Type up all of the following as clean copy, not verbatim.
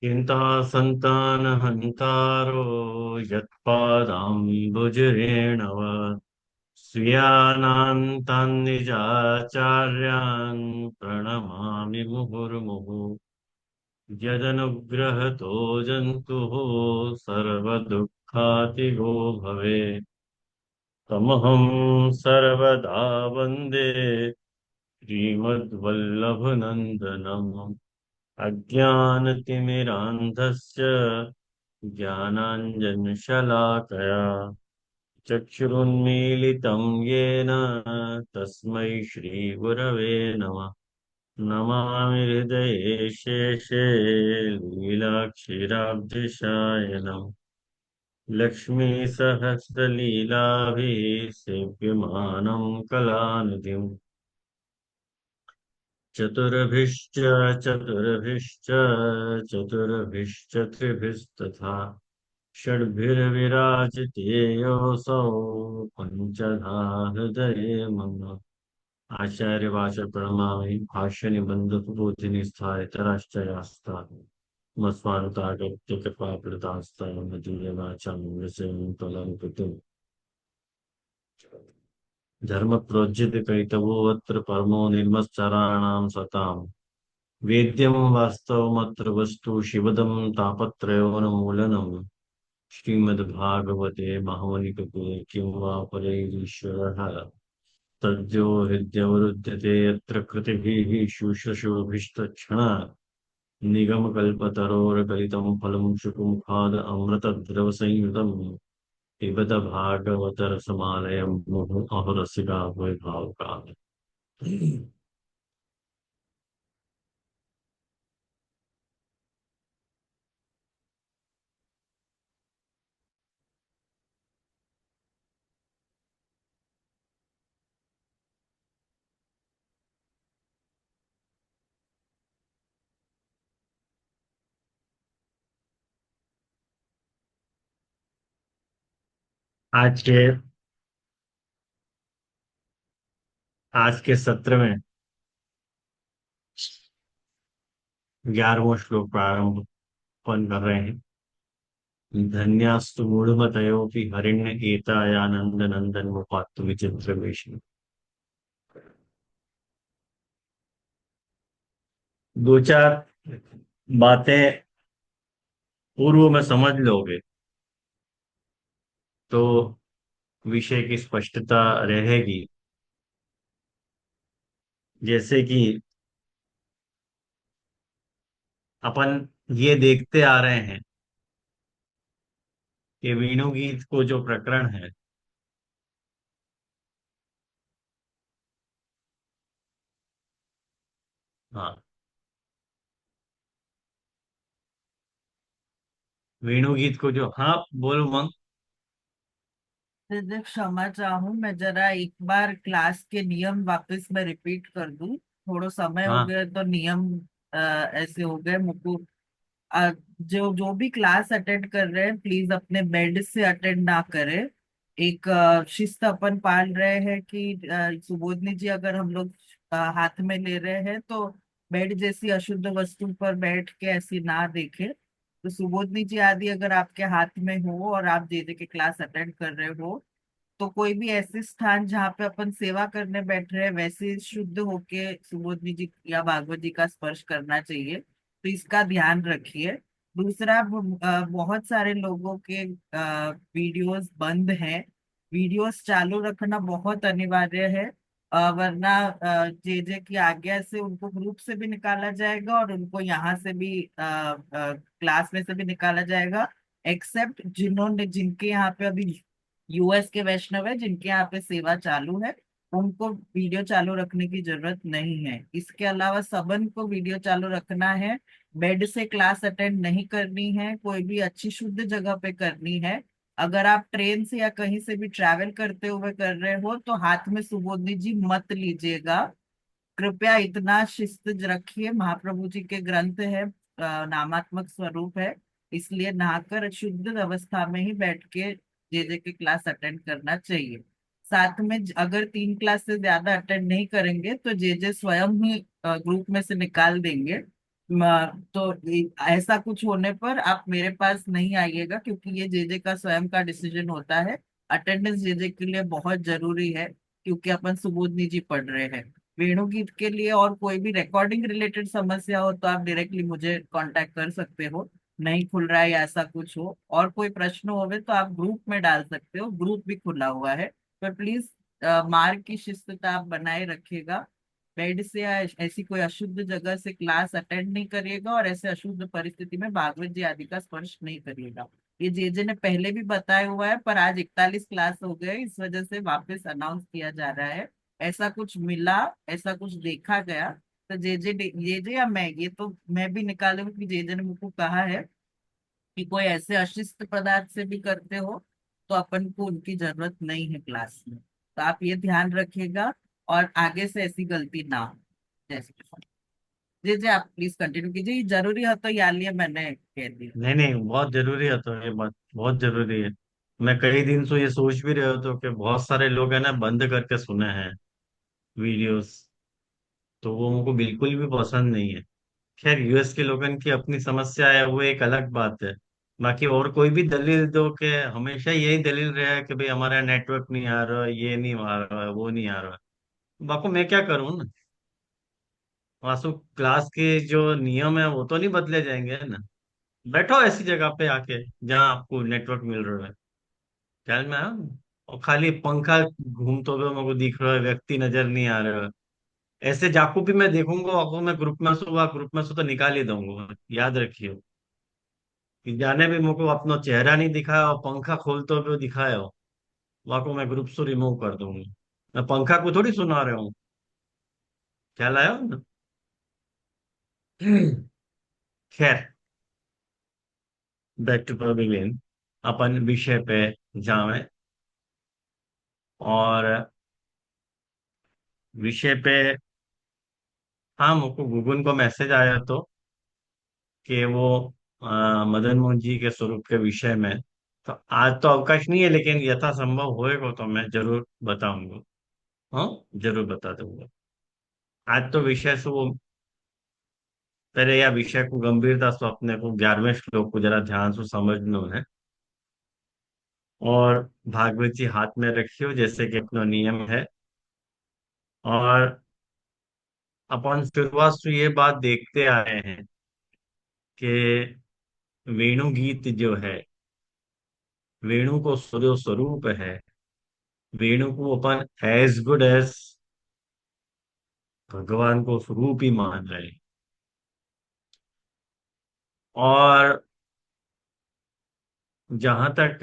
चिंता संतानहंतारो यत्पादाम्बुजरेण वा स्वीयानान्तान् निजाचार्यान् प्रणमामि मुहुर्मुहुः यदनुग्रहतो जन्तुः सर्वदुःखातिगो भवेत् तमहं सर्वदा वन्दे श्रीमद्वल्लभनन्दनम् अज्ञानतिमिरान्धस्य ज्ञानाञ्जनशलाकया चक्षुरुन्मीलितं येन तस्मै श्रीगुरवे नमः। नमामि हृदये शेषे लीलाक्षीराब्धिशायनम् लक्ष्मीसहस्रलीलाभिः सेव्यमानं कलानिधिम् चतुर्भिश्च चतुर्भिश्च चतुर्भिश्च त्रिभिस्तथा षड्भिर्विराजितेयोऽसौ पञ्चधा हृदये मम। आचार्य वाचा प्रणमामि भाष्य निबंध बोधिनी स्थायतराश्च यास्ता मस्वानुतागत्य कृपाकृतास्ता मदीय वाचा विषयं कृतम् धर्म प्रोज्झित कैतवोऽत्र परमो निर्मत्सराणां सताम् वेद्यं वास्तवमत्र वस्तु शिवदं तापत्रयोन्मूलनम् श्रीमद्भागवते महामुनिकृते किं वा परैरीश्वरः तद्यो हृद्यवरुध्यते यत्र कृतिभिः शुश्रूषुभिस्तक्षणात् निगमकल्पतरोर्गलितं फलं शुकुमुखाद अमृतद्रवसंयुतं पिबत भागवतरसमालयं मुहुः अहरसिका वैभावकात्। आज के आज के सत्र में 11वां श्लोक प्रारंभ अपन कर रहे हैं। धन्यास्तु मूढ़मतयोऽपि हरिण्य एतायानंद नंदन मुपात्तु विचित्र वेश। दो चार बातें पूर्व में समझ लोगे तो विषय की स्पष्टता रहेगी। जैसे कि अपन ये देखते आ रहे हैं कि वेणु गीत को जो प्रकरण है, हाँ, वेणु गीत को जो, हाँ बोलो मंग। दीदी क्षमा चाहूँ, मैं जरा एक बार क्लास के नियम वापस में रिपीट कर दूं। थोड़ा समय हो हाँ गया तो नियम ऐसे हो गए मुझको। जो जो भी क्लास अटेंड कर रहे हैं प्लीज अपने बेड से अटेंड ना करें। एक शिस्त अपन पाल रहे हैं कि सुबोधनी जी अगर हम लोग हाथ में ले रहे हैं तो बेड जैसी अशुद्ध वस्तु पर बैठ के ऐसी ना देखें। तो सुबोधनी जी आदि अगर आपके हाथ में हो और आप जे जे के क्लास अटेंड कर रहे हो तो कोई भी ऐसे स्थान जहाँ पे अपन सेवा करने बैठ रहे हैं वैसे शुद्ध होके सुबोधनी जी या भागवत जी का स्पर्श करना चाहिए, तो इसका ध्यान रखिए। दूसरा, बहुत सारे लोगों के वीडियोस बंद हैं। वीडियोस चालू रखना बहुत अनिवार्य है। वरना जे जे की आज्ञा से उनको ग्रुप से भी निकाला जाएगा और उनको यहाँ से भी क्लास में से भी निकाला जाएगा। एक्सेप्ट जिन्होंने जिनके यहाँ पे अभी यूएस के वैष्णव है जिनके यहाँ पे सेवा चालू है, उनको वीडियो चालू रखने की जरूरत नहीं है। इसके अलावा सबन को वीडियो चालू रखना है। बेड से क्लास अटेंड नहीं करनी है, कोई भी अच्छी शुद्ध जगह पे करनी है। अगर आप ट्रेन से या कहीं से भी ट्रैवल करते हुए कर रहे हो तो हाथ में सुबोधनी जी मत लीजिएगा। कृपया इतना शिस्त रखिए। महाप्रभु जी के ग्रंथ है, नामात्मक स्वरूप है, इसलिए नहाकर शुद्ध अवस्था में ही बैठ के जे के क्लास अटेंड करना चाहिए। साथ में अगर 3 क्लास से ज्यादा अटेंड नहीं करेंगे तो जे स्वयं ही ग्रुप में से निकाल देंगे। तो ऐसा कुछ होने पर आप मेरे पास नहीं आइएगा, क्योंकि ये जेजे का स्वयं का डिसीजन होता है। अटेंडेंस जेजे के लिए बहुत जरूरी है, क्योंकि अपन सुबोधनी जी पढ़ रहे हैं। वेणुगीत के लिए और कोई भी रिकॉर्डिंग रिलेटेड समस्या हो तो आप डायरेक्टली मुझे कांटेक्ट कर सकते हो। नहीं खुल रहा है या ऐसा कुछ हो, और कोई प्रश्न होवे तो आप ग्रुप में डाल सकते हो, ग्रुप भी खुला हुआ है। पर प्लीज मार्ग की शिस्तता आप बनाए रखिएगा। बेड से या ऐसी कोई अशुद्ध जगह से क्लास अटेंड नहीं करिएगा, और ऐसे अशुद्ध परिस्थिति में भागवत जी आदि का स्पर्श नहीं करिएगा। ये जेजे ने पहले भी बताया हुआ है, पर आज 41 क्लास हो गए, इस वजह से वापस अनाउंस किया जा रहा है। ऐसा कुछ मिला, ऐसा कुछ देखा गया तो जेजे जेजे या मैं, ये तो मैं भी निकालूंगी कि जेजे ने मुझको कहा है कि कोई ऐसे अशिष्ट पदार्थ से भी करते हो तो अपन को उनकी जरूरत नहीं है क्लास में। तो आप ये ध्यान रखिएगा, और आगे से ऐसी गलती ना हो। जैसे जी जी, आप प्लीज कंटिन्यू कीजिए, ये जरूरी है तो यार लिए मैंने कह दिया। नहीं नहीं, बहुत जरूरी है, तो ये बात बहुत जरूरी है। मैं कई दिन से ये सोच भी रहे हो तो कि बहुत सारे लोग है ना बंद करके सुने हैं वीडियोस, तो वो मुझको बिल्कुल भी पसंद नहीं है। खैर, यूएस के लोगों की अपनी समस्या है, वो एक अलग बात है। बाकी और कोई भी दलील दो कि हमेशा यही दलील रहा है कि भाई हमारा नेटवर्क नहीं आ रहा, ये नहीं आ रहा, वो नहीं आ रहा। बाकी मैं क्या करूँ ना, वासु क्लास के जो नियम है वो तो नहीं बदले जाएंगे ना। बैठो ऐसी जगह पे आके जहाँ आपको नेटवर्क मिल रहा है, ख्याल में आओ। और खाली पंखा घूमते हुए मेरे को दिख रहा है, व्यक्ति नजर नहीं आ रहा है। ऐसे जाकू भी मैं देखूंगा, अगर मैं ग्रुप में से तो निकाल ही दूंगा, याद रखियो। कि जाने भी मुझको अपना चेहरा नहीं दिखाया और पंखा खोलते हुए दिखाया हो, वहां को मैं ग्रुप से रिमूव कर दूंगा। मैं पंखा को थोड़ी सुना रहा हूँ, ख्याल आया हो ना। खैर, बैक टू पवेलियन, अपन विषय पे जावे। और विषय पे, हाँ, मुझको गूगल को मैसेज आया तो कि वो मदन मोहन जी के स्वरूप के विषय में। तो आज तो अवकाश नहीं है, लेकिन यथासंभव होएगा तो मैं जरूर बताऊंगा। हाँ, जरूर बता दूंगा। आज तो विषय से वो, पहले यह विषय को गंभीरता से अपने को 11वें श्लोक को जरा ध्यान से समझना है। और भागवत जी हाथ में रखियो जैसे कि अपना नियम है। और अपन शुरुआत से ये बात देखते आ रहे हैं कि वेणु गीत जो है, वेणु को सूर्य स्वरूप है। वेणु को अपन एज गुड एज भगवान को स्वरूप ही मान रहे हैं। और जहां तक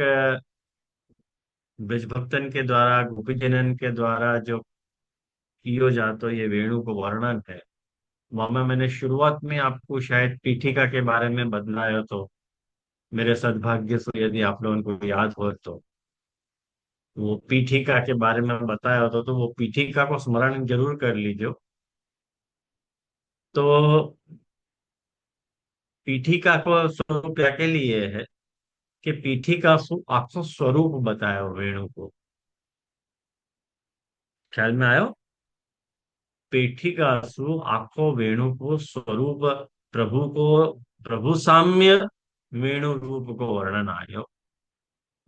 ब्रज भक्तन के द्वारा, गोपीजनन के द्वारा जो कियो जातो ये वेणु को वर्णन है, वहां में मैंने शुरुआत में आपको शायद पीठिका के बारे में बतलाया, तो मेरे सद्भाग्य से यदि आप लोगों को याद हो तो वो पीठिका के बारे में बताया होता, तो वो पीठिका को स्मरण जरूर कर लीजिए। तो पीठिका को स्वरूप क्या के लिए है कि पीठिका आपको स्वरूप बताया हो वेणु को, ख्याल में आयो। पीठिका सु आखो वेणु को स्वरूप, प्रभु को, प्रभु साम्य वेणु रूप को वर्णन आयो,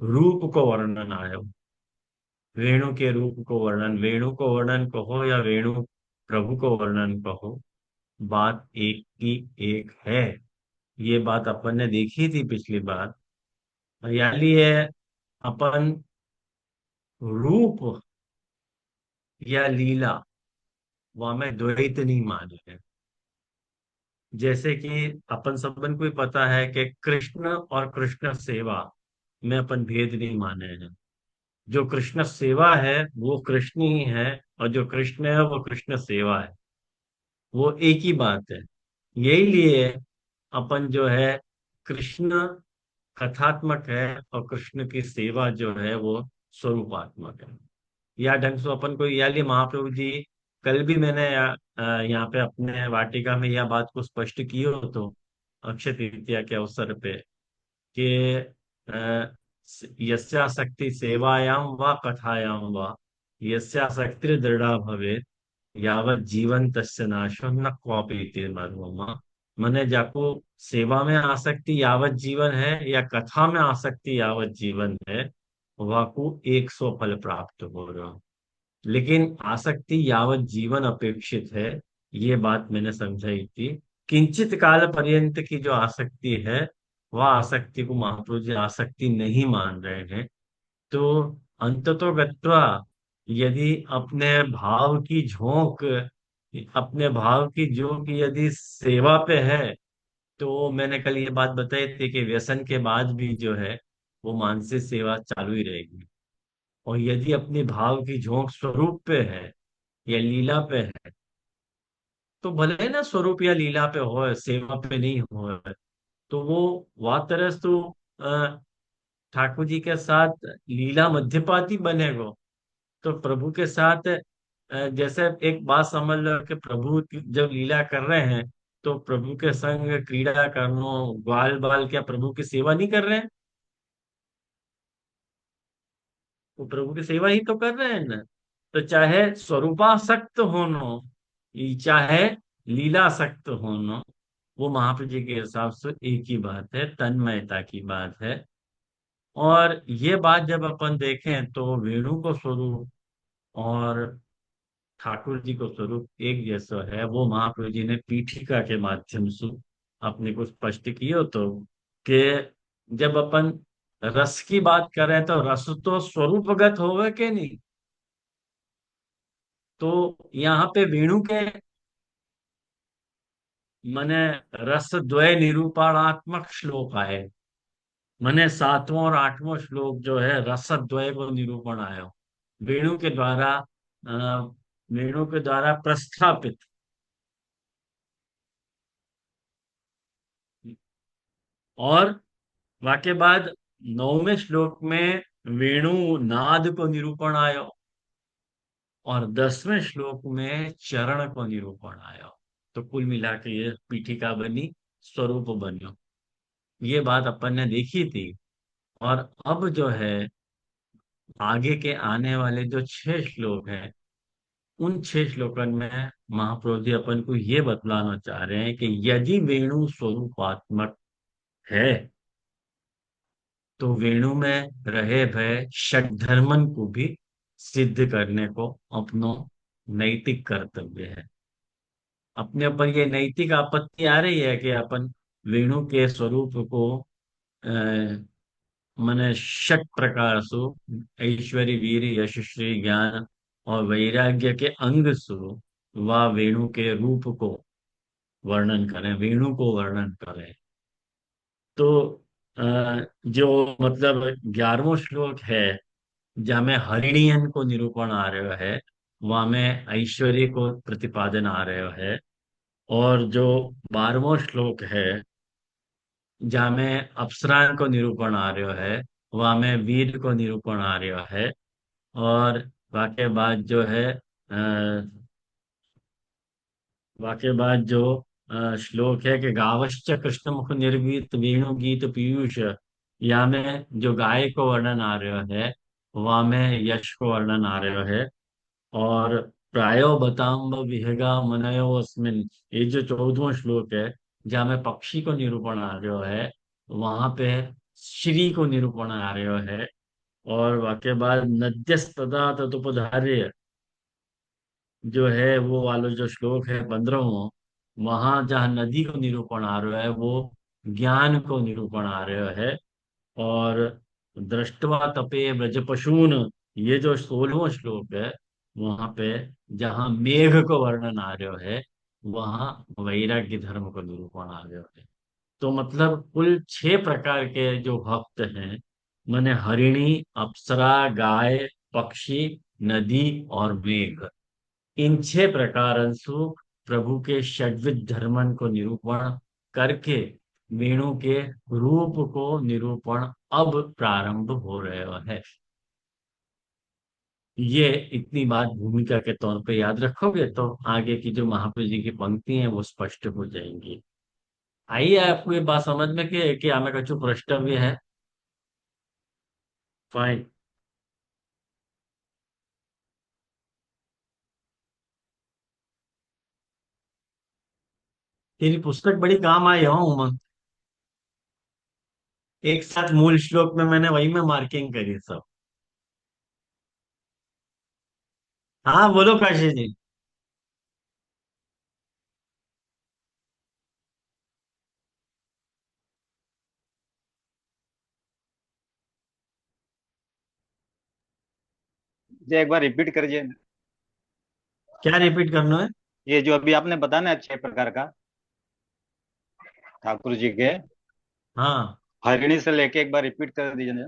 रूप को वर्णन आयो। वेणु के रूप को वर्णन, वेणु को वर्णन कहो या वेणु प्रभु को वर्णन कहो, बात एक की एक है। ये बात अपन ने देखी थी पिछली बार। हरियाली है, अपन रूप या लीला, वह में द्वैत नहीं माने हैं। जैसे कि अपन सबन को ही पता है कि कृष्ण और कृष्ण सेवा में अपन भेद नहीं माने हैं। जो कृष्ण सेवा है वो कृष्ण ही है, और जो कृष्ण है वो कृष्ण सेवा है, वो एक ही बात है। यही लिए अपन जो है, कृष्ण कथात्मक है और कृष्ण की सेवा जो है वो स्वरूपात्मक है। या ढंग से अपन को याली महाप्रभु जी, कल भी मैंने यहाँ पे अपने वाटिका में यह बात को स्पष्ट की हो, तो अक्षय तृतीया के अवसर पे कि यस्यासक्ति सेवायाम व कथायाम व यस्यासक्ति दृढ़ा भवे, यावत जीवन तस्य नाशो न क्वापि मर्मम। मैंने जाको सेवा में आसक्ति यावत जीवन है या कथा में आसक्ति यावत जीवन है, वाको 100 फल प्राप्त हो रहा। लेकिन आसक्ति यावत जीवन अपेक्षित है, ये बात मैंने समझाई थी। किंचित काल पर्यंत की जो आसक्ति है, वह आसक्ति को महाप्रभु जी आसक्ति नहीं मान रहे हैं। तो अंततो गत्वा, यदि अपने भाव की झोंक, अपने भाव की झोंक यदि सेवा पे है, तो मैंने कल ये बात बताई थी कि व्यसन के बाद भी जो है वो मानसिक सेवा चालू ही रहेगी। और यदि अपने भाव की झोंक स्वरूप पे है या लीला पे है, तो भले ना स्वरूप या लीला पे हो, सेवा पे नहीं हो, तो वो वातरस तो ठाकुर जी के साथ लीला मध्यपाती बनेगा। तो प्रभु के साथ जैसे एक बात समझ लो कि प्रभु जब लीला कर रहे हैं, तो प्रभु के संग क्रीड़ा करनो, ग्वाल बाल क्या प्रभु की सेवा नहीं कर रहे हैं? वो प्रभु की सेवा ही तो कर रहे हैं ना। तो चाहे स्वरूपासक्त होनो, चाहे लीलासक्त होनो, वो महाप्रभु जी के हिसाब से एक ही बात है, तन्मयता की बात है। और ये बात जब अपन देखें तो वेणु को स्वरूप और ठाकुर जी को स्वरूप एक जैसा है, वो महाप्रभु जी ने पीठिका के माध्यम से अपने को स्पष्ट किया। तो कि जब अपन रस की बात करें तो रस तो स्वरूपगत होवे के नहीं। तो यहाँ पे वेणु के मने रस द्वय निरूपणात्मक श्लोक आए। मने सातवां और आठवां श्लोक जो है रस द्वय को निरूपण आयो, वेणु के द्वारा, वेणु के द्वारा प्रस्थापित। और वाके बाद नौवें श्लोक में वेणु नाद को निरूपण आयो, और 10वें श्लोक में चरण को निरूपण आयो। तो कुल मिला के ये पीठिका बनी, स्वरूप बन्यो। ये बात अपन ने देखी थी। और अब जो है आगे के आने वाले जो 6 श्लोक हैं, उन 6 श्लोकन में महाप्रभु जी अपन को ये बतलाना चाह रहे हैं कि यदि वेणु स्वरूपात्मक है, तो वेणु में रहे भय षड्धर्मन को भी सिद्ध करने को अपनो नैतिक कर्तव्य है। अपने ऊपर ये नैतिक आपत्ति आ रही है कि अपन वेणु के स्वरूप को मने षट प्रकार सु ऐश्वर्य वीर यश श्री ज्ञान और वैराग्य के अंग सु व वेणु के रूप को वर्णन करें, वेणु को वर्णन करें। तो अ, जो मतलब 11वां श्लोक है, जहाँ में हरिणियन को निरूपण आ रहा है, वहां में ऐश्वर्य को प्रतिपादन आ रहा है। और जो 12वां श्लोक है, जहाँ में अप्सरान को निरूपण आ रहा है, वहां में वीर को निरूपण आ रहा है। और वाके बाद जो है वाके बाद जो श्लोक है कि गावश्च कृष्ण मुख निर्गीत वेणु गीत पीयूष, या में जो गाय को वर्णन आ रहा है, वहां में यश को वर्णन आ रहा है। और प्रायो बताम्ब विहगा मनयो अस्मिन, ये जो 14वां श्लोक है, जहाँ में पक्षी को निरूपण आ रहा है, वहां पे श्री को निरूपण आ रहा है। और वाक्य बाद नद्यस्तदा तदुपधार्य, जो है वो वाला जो श्लोक है 15वां, वहां जहाँ नदी को निरूपण आ रहा है, वो ज्ञान को निरूपण आ रहा है। और दृष्टवा तपे ब्रज पशून, ये जो 16वां श्लोक है, वहां पे जहाँ मेघ को वर्णन आ रहा है, वहां वैराग्य धर्म को निरूपण आ रहा है। तो मतलब कुल 6 प्रकार के जो भक्त हैं, माने हरिणी, अप्सरा, गाय, पक्षी, नदी और मेघ, इन 6 प्रकार प्रभु के षड्विध धर्मन को निरूपण करके वेणु के रूप को निरूपण अब प्रारंभ हो रहा है। ये इतनी बात भूमिका के तौर पे याद रखोगे तो आगे की जो महाप्रभु जी की पंक्ति है वो स्पष्ट हो जाएंगी। आइए, आपको ये बात समझ में कि हमें कछु प्रश्न है? फाइन। तेरी पुस्तक बड़ी काम आई हो उमंग। एक साथ मूल श्लोक में मैंने वही में मार्किंग करी सब। हाँ बोलो काशी जी। जी एक बार रिपीट करिए। क्या रिपीट करना है? ये जो अभी आपने बताया ना 6 प्रकार का, ठाकुर जी के, हाँ। हरिणी से लेके एक बार रिपीट कर दीजिए ना।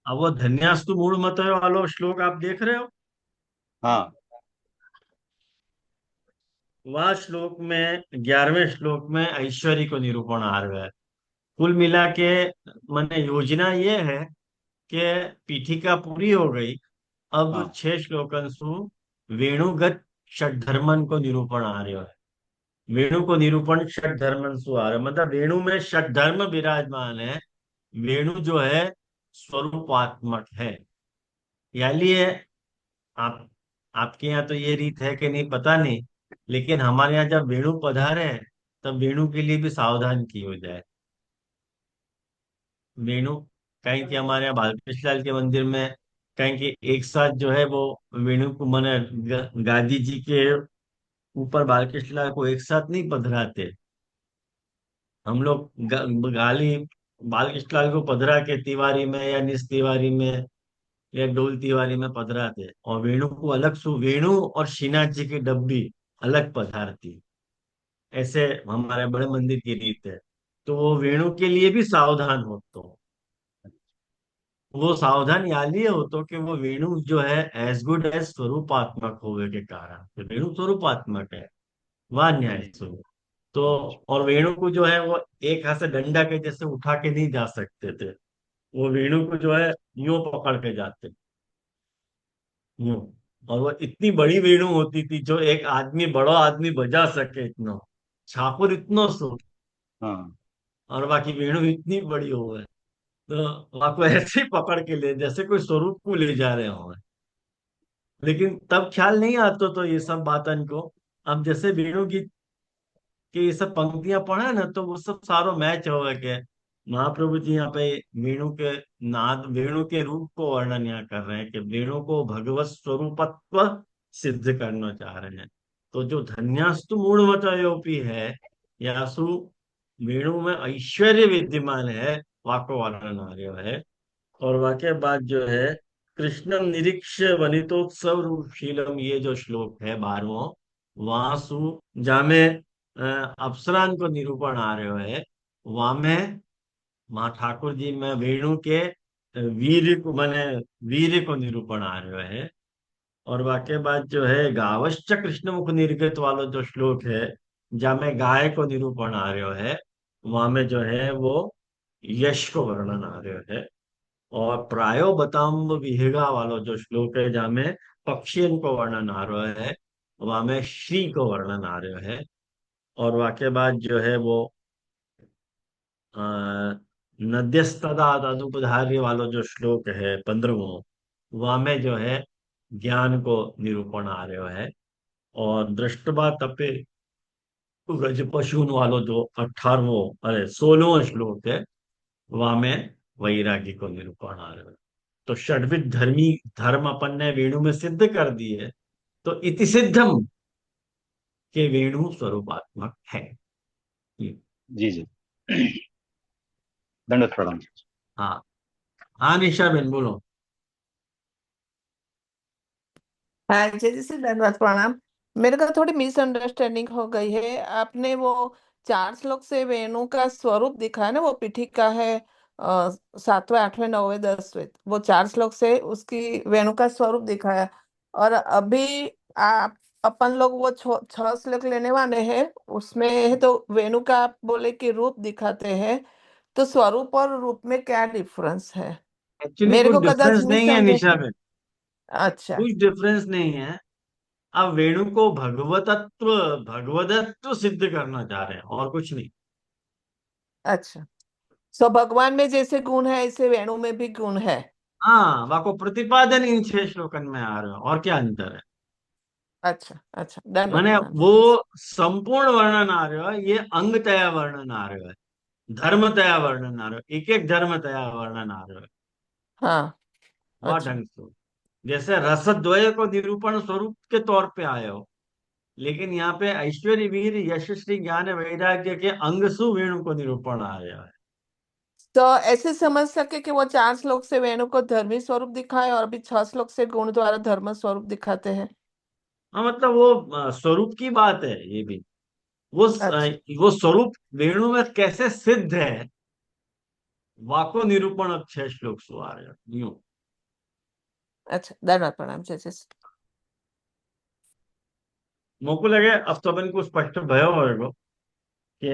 अब वो धन्यास्तु मूल मत वालो श्लोक आप देख रहे हो? हाँ। वह श्लोक में 11वें श्लोक में ऐश्वर्य को निरूपण आ रहा है। कुल मिला के मैंने योजना ये है कि पीठिका पूरी हो गई। अब हाँ। 6 श्लोकंसु वेणुगत षड्धर्मन को निरूपण आ रहा है। वेणु को निरूपण षड्धर्मंसु आ रहा है, मतलब वेणु में षड्धर्म विराजमान है। वेणु जो है स्वरूपात्मक है। यानी आप आपके यहाँ तो ये रीत है कि नहीं पता नहीं, लेकिन हमारे यहाँ जब वेणु पधारे हैं तब वेणु के लिए भी सावधान की हो जाए। वेणु कहीं कि हमारे यहाँ बालकृष्ण लाल के मंदिर में कहीं कि एक साथ जो है वो वेणु को मैंने गादी जी के ऊपर बालकृष्ण लाल को एक साथ नहीं पधराते। हम लोग गाली बालकृष्ण लाल को पधरा के तिवारी में या निस तिवारी में या डोल तिवारी में पधराते, और वेणु को अलग सु वेणु और श्रीनाथ जी की डब्बी अलग पधारती। ऐसे हमारे बड़े मंदिर की रीत है। तो वो वेणु के लिए भी सावधान हो तो। वो सावधान यालिए हो तो कि वो वेणु जो है एज गुड एज स्वरूपात्मक होवे के कारण, तो वेणु स्वरूपात्मक है। वह न्याय जी। स्वरूप। तो और वेणु को जो है वो एक हाथ से डंडा के जैसे उठा के नहीं जा सकते थे। वो वेणु को जो है यूं पकड़ के जाते, यूं। और वो इतनी बड़ी वेणु होती थी जो एक आदमी, बड़ा आदमी बजा सके इतना। छाकुर इतना सो, हाँ। और बाकी वेणु इतनी बड़ी हो गए। तो वहां को ऐसे ही पकड़ के ले जैसे कोई स्वरूप को ले जा रहे हो। लेकिन तब ख्याल नहीं आता तो ये सब बातन को। अब जैसे वेणु गीत के ये सब पंक्तियां पढ़े ना तो वो सब सारो मैच हो के महाप्रभु जी यहाँ पे वेणु के नाद, वेणु के रूप को वर्णन यहाँ कर रहे हैं कि वेणु को भगवत स्वरूपत्व सिद्ध करना चाह रहे हैं। तो जो धन्यास्तु मूढ़मतयोपि है, यासु वेणु में ऐश्वर्य विद्यमान है, वाको वर्णन आ रहा है। और वाक्य बाद जो है कृष्णम निरीक्ष्य वनितोत्सव रूपशीलम, ये जो श्लोक है 12वां, वासु जामे अप्सरान को निरूपण आ रहे है। वहां में माँ ठाकुर जी में वेणु के वीर को माने वीर को निरूपण आ रहे है। और वाक्य बाद जो है गावश्च कृष्ण मुख निर्गत वाला जो श्लोक है, जहाँ में गाय को निरूपण आ रहे है, वहां में जो है वो यश को वर्णन आ रहे है। और प्रायो बताम्ब विहिगा वाला जो श्लोक है जहाँ में पक्षियन को वर्णन आ रहा है, वहां में श्री को वर्णन आ रहा है। और वाक्य बाद जो है वो आ, नद्यस्तदा तदुपधार्य वाला जो श्लोक है 15वां, वहां में जो है ज्ञान को निरूपण आ रहा है। और दृष्टवा तपे गज पशुन वालो जो 18वां, अरे 16वां श्लोक है, वहां में वैरागी को निरूपण आ रहा है। तो षड्विध धर्मी धर्म अपन ने वेणु में सिद्ध कर दी है। तो इति सिद्धम के वेणु स्वरूपात्मक है। ये। जी जी। दंडवत प्रणाम। हाँ। हाँ निशा बेन बोलो। हाँ जी जी से धन्यवाद प्रणाम। मेरे को थोड़ी मिसअंडरस्टैंडिंग हो गई है। आपने वो 4 श्लोक से वेणु का स्वरूप दिखा है ना, वो पीठिका है 7वें 8वें 9वें 10वें, वो 4 श्लोक से उसकी वेणु का स्वरूप दिखाया। और अभी आप अपन लोग वो 6 श्लोक लेने वाले हैं, उसमें है तो वेणु का आप बोले कि रूप दिखाते हैं, तो स्वरूप और रूप में क्या डिफरेंस है? एक्चुअली मेरे कुछ को कदाच डिफरेंस नहीं है निशा मिसअंडरस्टैंड। बेन। अच्छा। कुछ डिफरेंस नहीं है। अब वेणु को भगवतत्व भगवदत्व सिद्ध करना चाह रहे हैं और कुछ नहीं। अच्छा, सो भगवान में जैसे गुण है ऐसे वेणु में भी गुण है। हाँ, वाको प्रतिपादन इन 6 श्लोकन में आ रहा है, और क्या अंतर है? अच्छा अच्छा, धन्यवाद माने प्रणाम वो जय जैसे। संपूर्ण वर्णन आ रहा है, ये अंगतया वर्णन आ रहा है, धर्मतया वर्णन आ रहा है, एक एक धर्मतया वर्णन आ रहा है। हाँ। वह अच्छा। ढंग से जैसे रसद्वय को निरूपण स्वरूप के तौर पे आए हो, लेकिन यहाँ पे ऐश्वर्य वीर यशस्वी ज्ञान वैराग्य के अंगसु वेणु को निरूपण आया है। तो ऐसे समझ सके कि वो 4 श्लोक से वेणु को धर्मी स्वरूप दिखाए और अभी 6 श्लोक से गुण द्वारा धर्म स्वरूप दिखाते हैं। हाँ, मतलब वो स्वरूप की बात है ये भी। वो अच्छा वो स्वरूप वेणु में कैसे सिद्ध है, वाको निरूपण अब 6 श्लोक सुहार यूं। अच्छा, धन्यवाद प्रणाम जय जैसे। मोको लगे अब तो अपन को स्पष्ट भयो होगा कि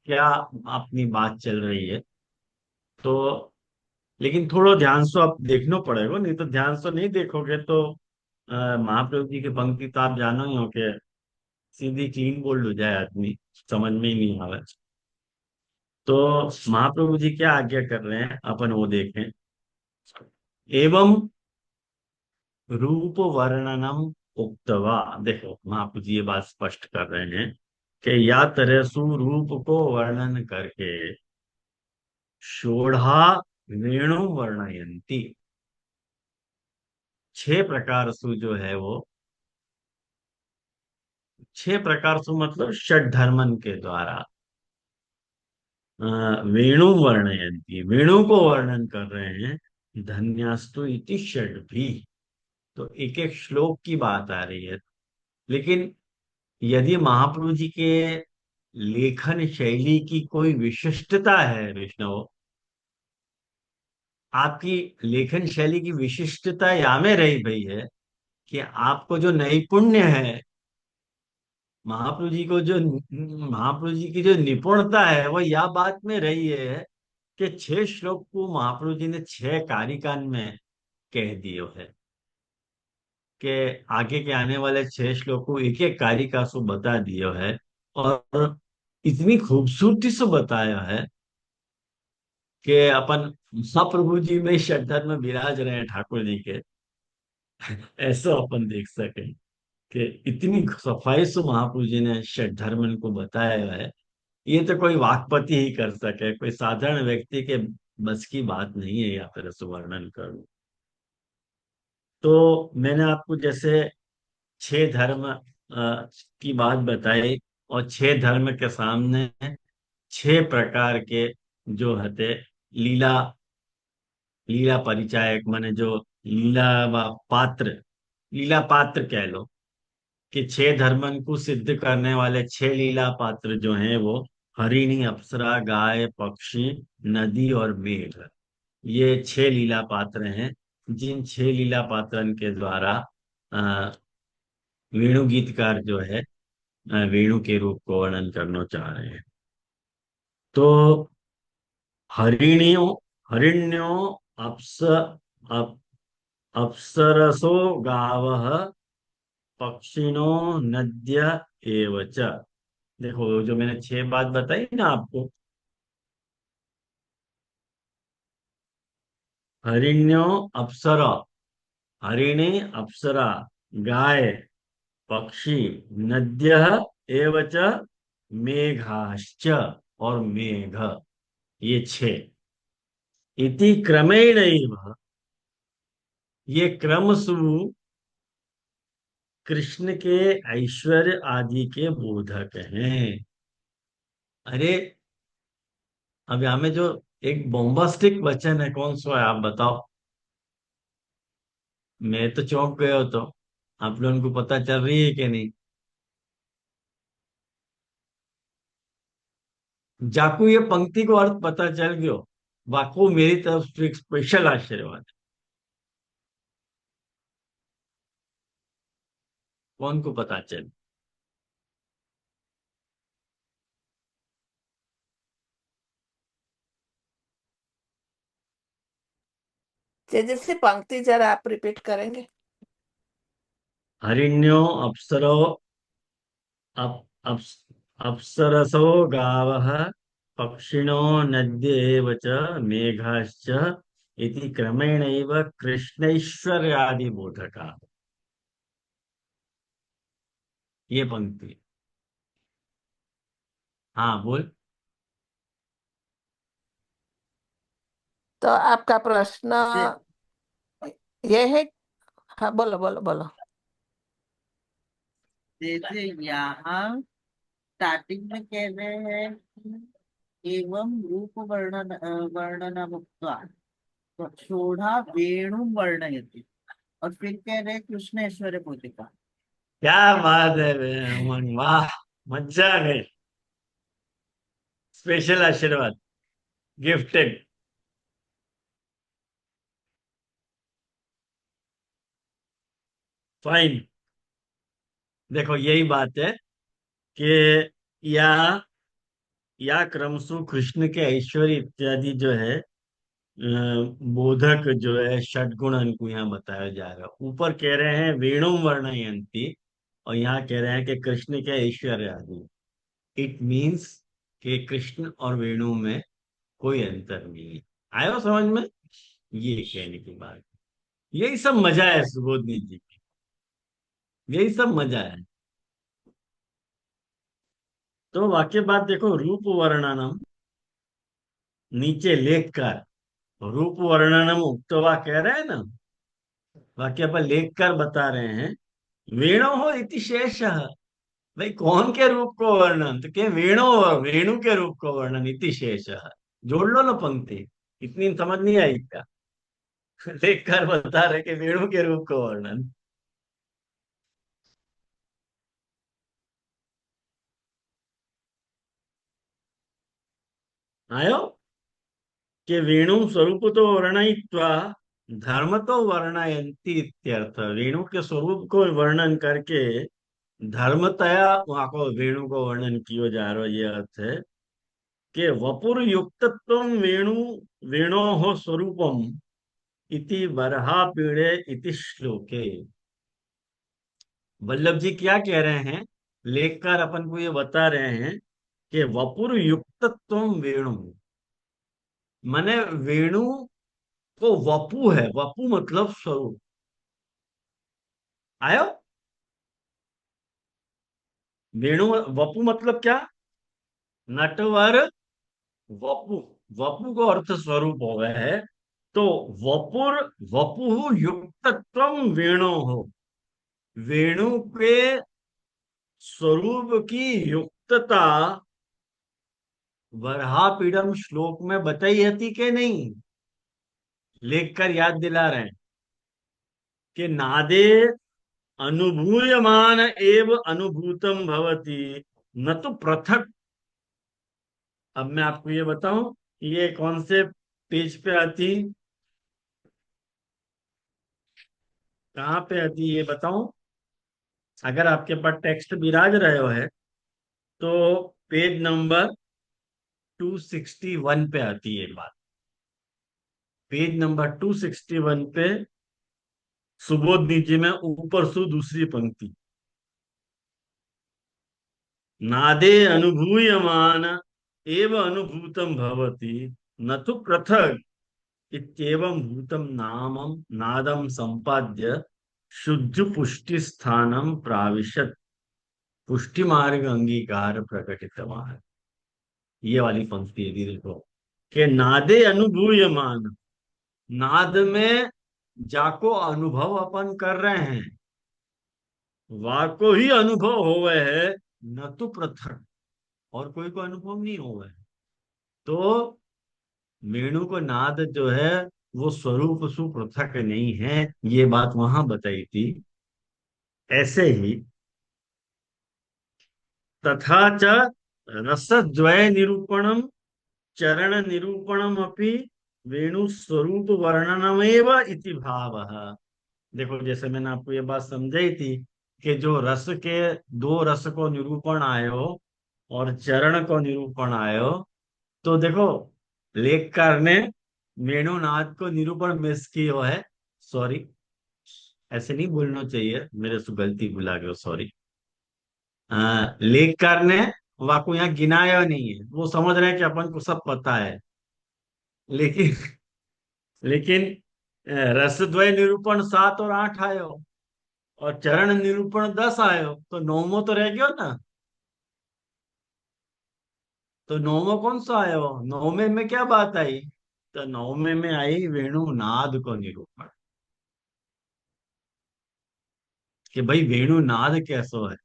क्या अपनी बात चल रही है। तो लेकिन थोड़ा ध्यान से आप देखना पड़ेगा, नहीं तो ध्यान से नहीं देखोगे तो महाप्रभु जी की पंक्ति तो आप जानो ही हो कि सीधी क्लीन बोल्ड हो जाए आदमी, समझ में ही नहीं आवे। तो महाप्रभु जी क्या आज्ञा कर रहे हैं अपन वो देखें। एवं रूप वर्णनम उक्तवा, देखो महाप्रभु जी ये बात स्पष्ट कर रहे हैं कि या तरह सु रूप को वर्णन करके षोढ़ा वेणु वर्णयंती, 6 प्रकार सु जो है वो, 6 प्रकार सु मतलब षड धर्मन के द्वारा अ, वेणु वर्णयंती, वेणु को वर्णन कर रहे हैं। धन्यास्तु इति षड भी, तो एक एक श्लोक की बात आ रही है। लेकिन यदि महाप्रभु जी के लेखन शैली की कोई विशिष्टता है वैष्णव, आपकी लेखन शैली की विशिष्टता या में रही भई है कि आपको जो नैपुण्य है, महाप्रभु जी को जो महाप्रभु जी की जो निपुणता है वो यह बात में रही है कि 6 श्लोक को महाप्रभु जी ने 6 कारिकान में कह दियो है, कि आगे के आने वाले 6 श्लोक को एक एक कारिका से बता दियो है। और इतनी खूबसूरती से बताया है कि अपन महाप्रभु जी में श्रद्धा में विराज रहे हैं ठाकुर जी के, ऐसा अपन देख सके कि इतनी सफाई से महाप्रभु जी ने षड को बताया है। ये तो कोई वाक्पति ही कर सके, कोई साधारण व्यक्ति के बस की बात नहीं है या फिर ऐसे वर्णन करूं। तो मैंने आपको जैसे 6 धर्म की बात बताई, और 6 धर्म के सामने 6 प्रकार के जो हते लीला, लीला परिचायक माने जो लीला पात्र, लीला पात्र कह लो, कि 6 धर्मन को सिद्ध करने वाले 6 लीला पात्र जो हैं वो हरिणी, अप्सरा, गाय, पक्षी, नदी और मेघ, ये 6 लीला पात्र हैं। जिन 6 लीला पात्रन के द्वारा अ, वेणु गीतकार जो है वेणु के रूप को वर्णन करना चाह रहे हैं। तो हरिणियों, हरिण्यो, अप्स अप, अप्सरसो गावः, पक्षिणो नद्य एव च। देखो जो मैंने 6 बात बताई ना आपको, हरिण्यो, अप्सरा, हरिणी, अप्सरा, गाय, पक्षी, नद्य एव च, मेघाश्च, और मेघ, ये 6। इति क्रमेण, ये क्रमशु कृष्ण के ऐश्वर्य आदि के बोधक हैं। अरे अब यहाँ में जो एक बॉम्बास्टिक वचन है कौन सा है आप बताओ। मैं तो चौंक गया हो, तो आप लोगों को पता चल रही है कि नहीं। जाकू ये पंक्ति को अर्थ पता चल गयो, वाकू मेरी तरफ से एक स्पेशल आशीर्वाद। कौन को पता चल। जय जैसे पंक्ति जरा आप रिपीट करेंगे। हरिण्यो, अप्सरो, अप, अप्स, अप्सरसो गावः, पक्षिणो नद्य एव च, मेघाश्च, इति क्रमेणैव कृष्णैश्वर्यादि बोधका। ये पंक्ति। हाँ बोल। तो आपका प्रश्न जे- ये है। हाँ, बोलो बोलो बोलो। जैसे यहाँ स्टार्टिंग में कह रहे हैं कि एवं रूप वर्णन मुक्ता तो शोढ़ा वेणु वर्णयति, और फिर कह रहे हैं कृष्ण ऐश्वर्य पोतिका। क्या बात है बे, अमन, वाह, मजा आ गई। स्पेशल आशीर्वाद, गिफ्टेड। फाइन। देखो यही बात है कि या या क्रमशु कृष्ण के ऐश्वर्य इत्यादि जो है बोधक जो है षटगुण इनको यहाँ बताया जा रहा है। ऊपर कह रहे हैं वेणु वर्णयंती, और यहाँ कह रहे हैं कि कृष्ण के ऐश्वर्य आदि। इट मीन्स कि कृष्ण और वेणु में कोई अंतर नहीं है। आयो समझ में? ये कहने की बात। यही सब मजा है सुबोधनी जी की, यही सब मजा है। तो वाक्य बात देखो, रूप वर्णनम, नीचे लेख कर, रूप वर्णनम उक्तवा कह रहे हैं ना, वाक्य पर लेख कर बता रहे हैं वेणु हो इति शेष। भाई कौन के रूप को वर्णन, तो क्या वेणु, वेणु के रूप को वर्णन इति शेष। जोड़ लो ना पंक्ति, इतनी समझ नहीं आई क्या? लेख कर बता रहे कि वेणु के रूप को वर्णन। आयो कि वेणु स्वरूप तो वर्णयित्वा धर्म तो वर्णयंती इत्यर्थ। वेणु के स्वरूप को वर्णन करके धर्मतया वहां को वेणु को वर्णन किया जा रहा है। ये अर्थ है कि वपुर युक्तत्व वेणु वेणो हो स्वरूपम इति बरहा पीड़े इति श्लोके। वल्लभ जी क्या कह रहे हैं, लेखकार अपन को ये बता रहे हैं कि वपुर युक्तत्व वेणु, माने वेणु को वपु है, वपु मतलब स्वरूप। आयो, वेणु वपु मतलब क्या? नटवर वपु, वपु को अर्थ स्वरूप हो गया है। तो वपुर वपु युक्तत्व वेणु हो, वेणु के स्वरूप की युक्तता वराहपीडम श्लोक में बताई थी कि नहीं? लेख कर याद दिला रहे हैं कि नादे अनुभूयमान एव अनुभूतम भवति न तो पृथक। अब मैं आपको ये बताऊं, ये कौन से पेज पे आती, कहाँ पे आती ये बताऊं? अगर आपके पास टेक्स्ट विराज रहे हो है तो पेज नंबर 261 पे आती है बात। पेज नंबर 261 पे सुबोध नीचे में ऊपर सु दूसरी पंक्ति, नादे अनुभूयमान एव अनुभूतम भवति न तो पृथक इत्येवं भूतम नामम नादम संपाद्य शुद्ध पुष्टि स्थानम प्राविशत पुष्टि मार्ग अंगीकार प्रकटितवान। ये वाली पंक्ति यदि देखो कि नादे अनुभूयमान, नाद में जाको अनुभव अपन कर रहे हैं, वाको ही अनुभव हो गए है, न तो पृथक, और कोई को अनुभव नहीं हो गए। तो वेणु को नाद जो है वो स्वरूप सु पृथक नहीं है, ये बात वहां बताई थी। ऐसे ही तथा च रसद्वय निरूपणम चरण निरूपणम अपि वेणु स्वरूप वर्णनमेव इति भावः। देखो जैसे मैंने आपको ये बात समझाई थी कि जो रस के दो रस को निरूपण आयो और चरण को निरूपण आयो, तो देखो लेखकार ने वेणुनाद को निरूपण मिस किया है। सॉरी, ऐसे नहीं बोलना चाहिए, मेरे से गलती भुला गया, सॉरी। लेखकार ने वाको यहाँ गिनाया नहीं है, वो समझ रहे हैं कि अपन को सब पता है। लेकिन लेकिन रसद्वय निरूपण 7 और 8 आयो, और चरण निरूपण 10 आयो, तो नौमो तो रह गयो ना। तो नौमो कौन सा आयो? नौमे में क्या बात आई? तो नौमे में आई वेणु नाद को निरूपण, कि भाई वेणु नाद कैसो है।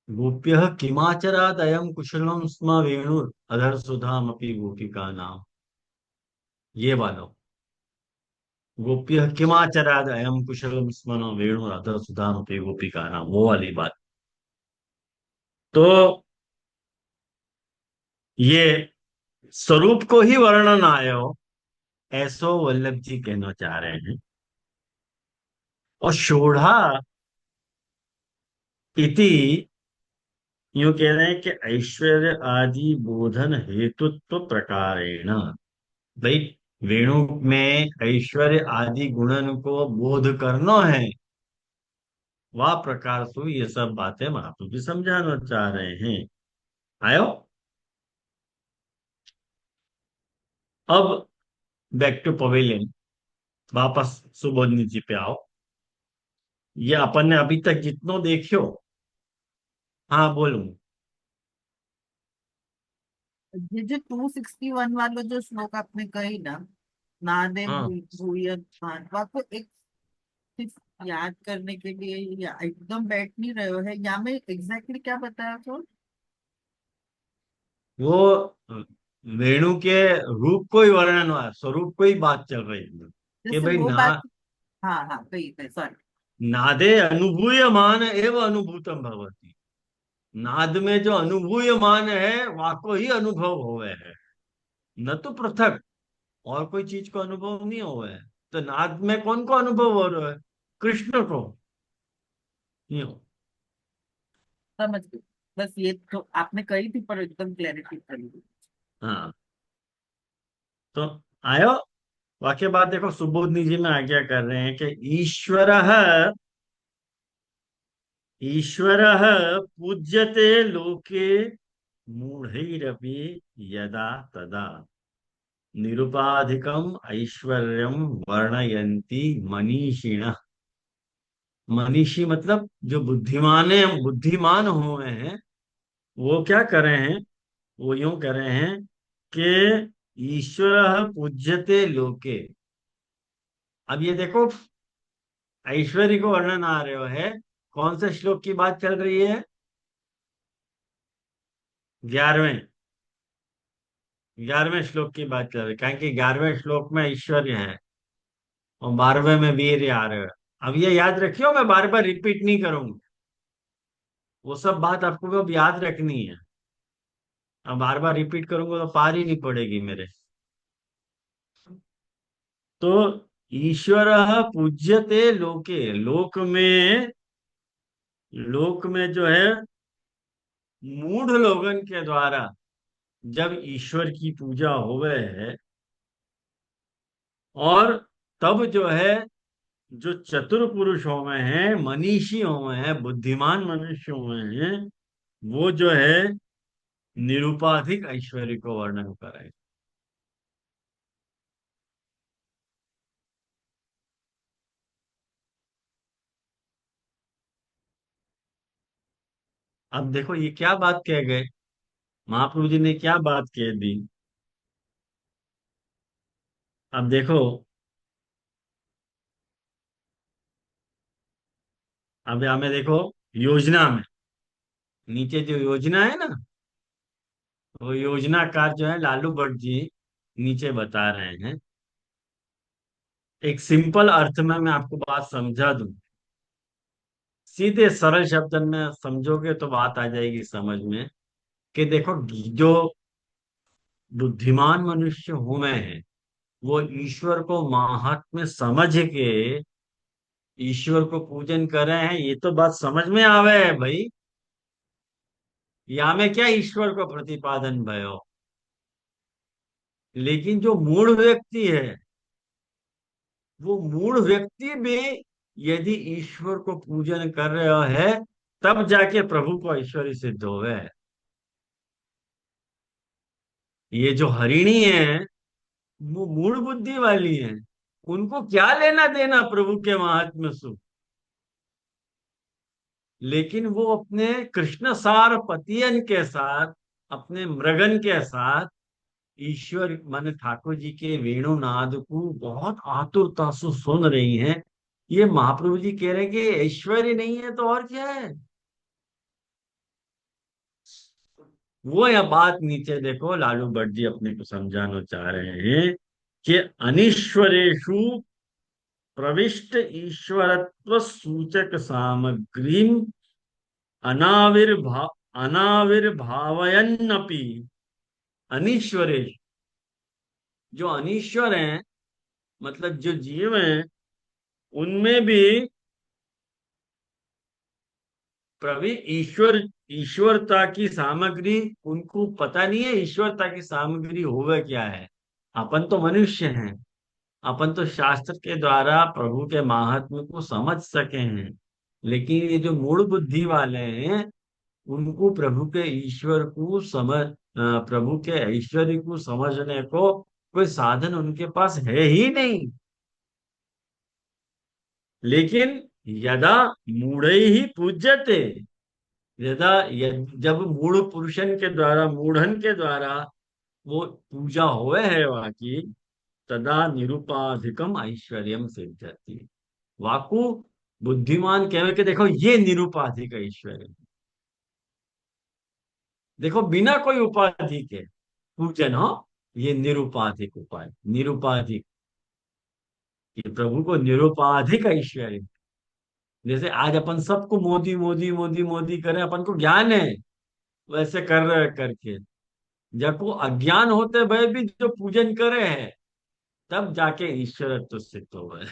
गोप्य किमाचराद अयम कुशलम स्म वेणु अधर सुधामपि गोपिका नाम। ये वालो, गोप्य किमाचराद अयम कुशलम स्म वेणु अधर सुधामपि गोपिका नाम, वो वाली बात। तो ये स्वरूप को ही वर्णन आयो, ऐसो वल्लभ जी कहना चाह रहे हैं। और शोढ़ा इति यूं कह रहे हैं कि ऐश्वर्य आदि बोधन हेतुत्व प्रकारेण। भाई, वेणु में ऐश्वर्य आदि गुणन को बोध करना है, वह प्रकार से ये सब बातें महाप्रभु जी समझाना चाह रहे हैं। आयो। अब बैक टू पवेलियन, वापस सुबोधनी जी पे आओ। ये अपन ने अभी तक जितनो देखियो। हाँ, बोलूं? ये जो 261 वाला जो श्लोक आपने कही ना, नादे हाँ, भूयत आपको एक सिर्फ याद करने के लिए या एकदम बैठ नहीं रहे हो है, यहाँ में एग्जैक्टली क्या बताया तो? वो वेणु के रूप को ही वर्णन हुआ, स्वरूप को ही बात चल रही है कि जैसे भाई वो ना, बात। हाँ हाँ, कही कही, सॉरी। नादे अनुभूयमान एवं अनुभूतम भवति। नाद में जो अनुभूयमान है, वाको ही अनुभव होवे है, न तो पृथक और कोई चीज को अनुभव नहीं हुआ है। तो नाद में कौन को अनुभव हो रहा है? कृष्ण को। यूं। समझ गई। बस ये तो आपने कही थी पर एकदम क्लैरिटी कर दी। हाँ, तो आयो। वाक्य बात देखो, सुबोधनी जी में आज्ञा कर रहे हैं कि ईश्वर पूज्यते लोके मूढ़ैरपि यदा तदा निरुपाधिकम ऐश्वर्यम वर्णयन्ति मनीषिण। मनीषी मतलब जो बुद्धिमान हुए हैं, वो क्या कर रहे हैं? वो यूं कर रहे हैं कि ईश्वर पूज्यते लोके। अब ये देखो, ऐश्वर्य को वर्णन आ रहे हो है, कौन से श्लोक की बात चल रही है? 11वें 11वें श्लोक की बात चल रही है, कारण कि 11वें श्लोक में ऐश्वर्य है और 12वें में वीर आ रहे हो। अब ये याद रखियो, मैं बार बार रिपीट नहीं करूंगा, वो सब बात आपको अब याद रखनी है। अब बार बार रिपीट करूंगा तो पार ही नहीं पड़ेगी मेरे। तो ईश्वर पूज्यते लोके, लोक में जो है मूढ़ लोगन के द्वारा जब ईश्वर की पूजा होवे है, और तब जो है जो चतुर पुरुष हुए हैं, मनीषी हुए हैं, बुद्धिमान मनुष्य हुए हैं, वो जो है निरुपाधिक ऐश्वर्य को वर्णन करें। अब देखो ये क्या बात कह गए, महाप्रभु जी ने क्या बात कह दी। अब देखो, अब हमें देखो योजना में, नीचे जो योजना है ना, वो योजनाकार जो है लालू भट्ट जी नीचे बता रहे हैं। एक सिंपल अर्थ में मैं आपको बात समझा दूं, सीधे सरल शब्द में समझोगे तो बात आ जाएगी समझ में। कि देखो, जो बुद्धिमान मनुष्य हुए हैं, वो ईश्वर को महात्म्य समझ के ईश्वर को पूजन कर रहे हैं, ये तो बात समझ में आवे है भाई। या में क्या ईश्वर को प्रतिपादन भयो। लेकिन जो मूढ़ व्यक्ति है, वो मूढ़ व्यक्ति भी यदि ईश्वर को पूजन कर रहा है, तब जाके प्रभु को ऐश्वर्य सिद्ध होवे। ये जो हरिणी है, वो मूढ़ बुद्धि वाली है, उनको क्या लेना देना प्रभु के महात्म्य से। लेकिन वो अपने कृष्ण सार पतियन के साथ, अपने मृगन के साथ ईश्वर माने ठाकुर जी के वेणुनाद को बहुत आतुरता से सुन रही हैं। ये महाप्रभु जी कह रहे हैं कि ऐश्वर्य नहीं है तो और क्या है। वो यह बात नीचे देखो, लालू भट्ट जी अपने को समझाना चाह रहे हैं कि अनीश्वरेषु प्रविष्ट ईश्वरत्व सूचक सामग्री अनाविर्भाव अनाविर्भावयन्नपि अनीश्वरेश, जो अनीश्वर हैं मतलब जो जीव हैं, उनमें भी प्रभु ईश्वर ईश्वरता की सामग्री उनको पता नहीं है। ईश्वरता की सामग्री होगा क्या है। अपन तो मनुष्य हैं, अपन तो शास्त्र के द्वारा प्रभु के महात्म्य को समझ सके हैं, लेकिन ये जो मूढ़ बुद्धि वाले हैं उनको प्रभु के ईश्वर को समझ प्रभु के ऐश्वर्य को समझने को कोई साधन उनके पास है ही नहीं। लेकिन यदा मूढ़ ही पूज्यते, जब मूढ़ पुरुषन के द्वारा, मूढ़न के द्वारा वो पूजा होवे है वहां की, तदा निरुपाधिकम ऐश्वर्यम सिद्ध्यति। वाकु बुद्धिमान कहे कि देखो ये निरुपाधिक ऐश्वर्य, देखो बिना कोई उपाधि के पूजन हो, ये निरुपाधिक उपाय, निरुपाधिक, ये प्रभु को निरुपाधिक ऐश्वर्य। जैसे आज अपन सबको मोदी मोदी मोदी मोदी करें, अपन को ज्ञान है वैसे कर रहे करके, जब को अज्ञान होते हुए भी जो पूजन करे हैं तब जाके ईश्वरत्व सिद्ध हो गए।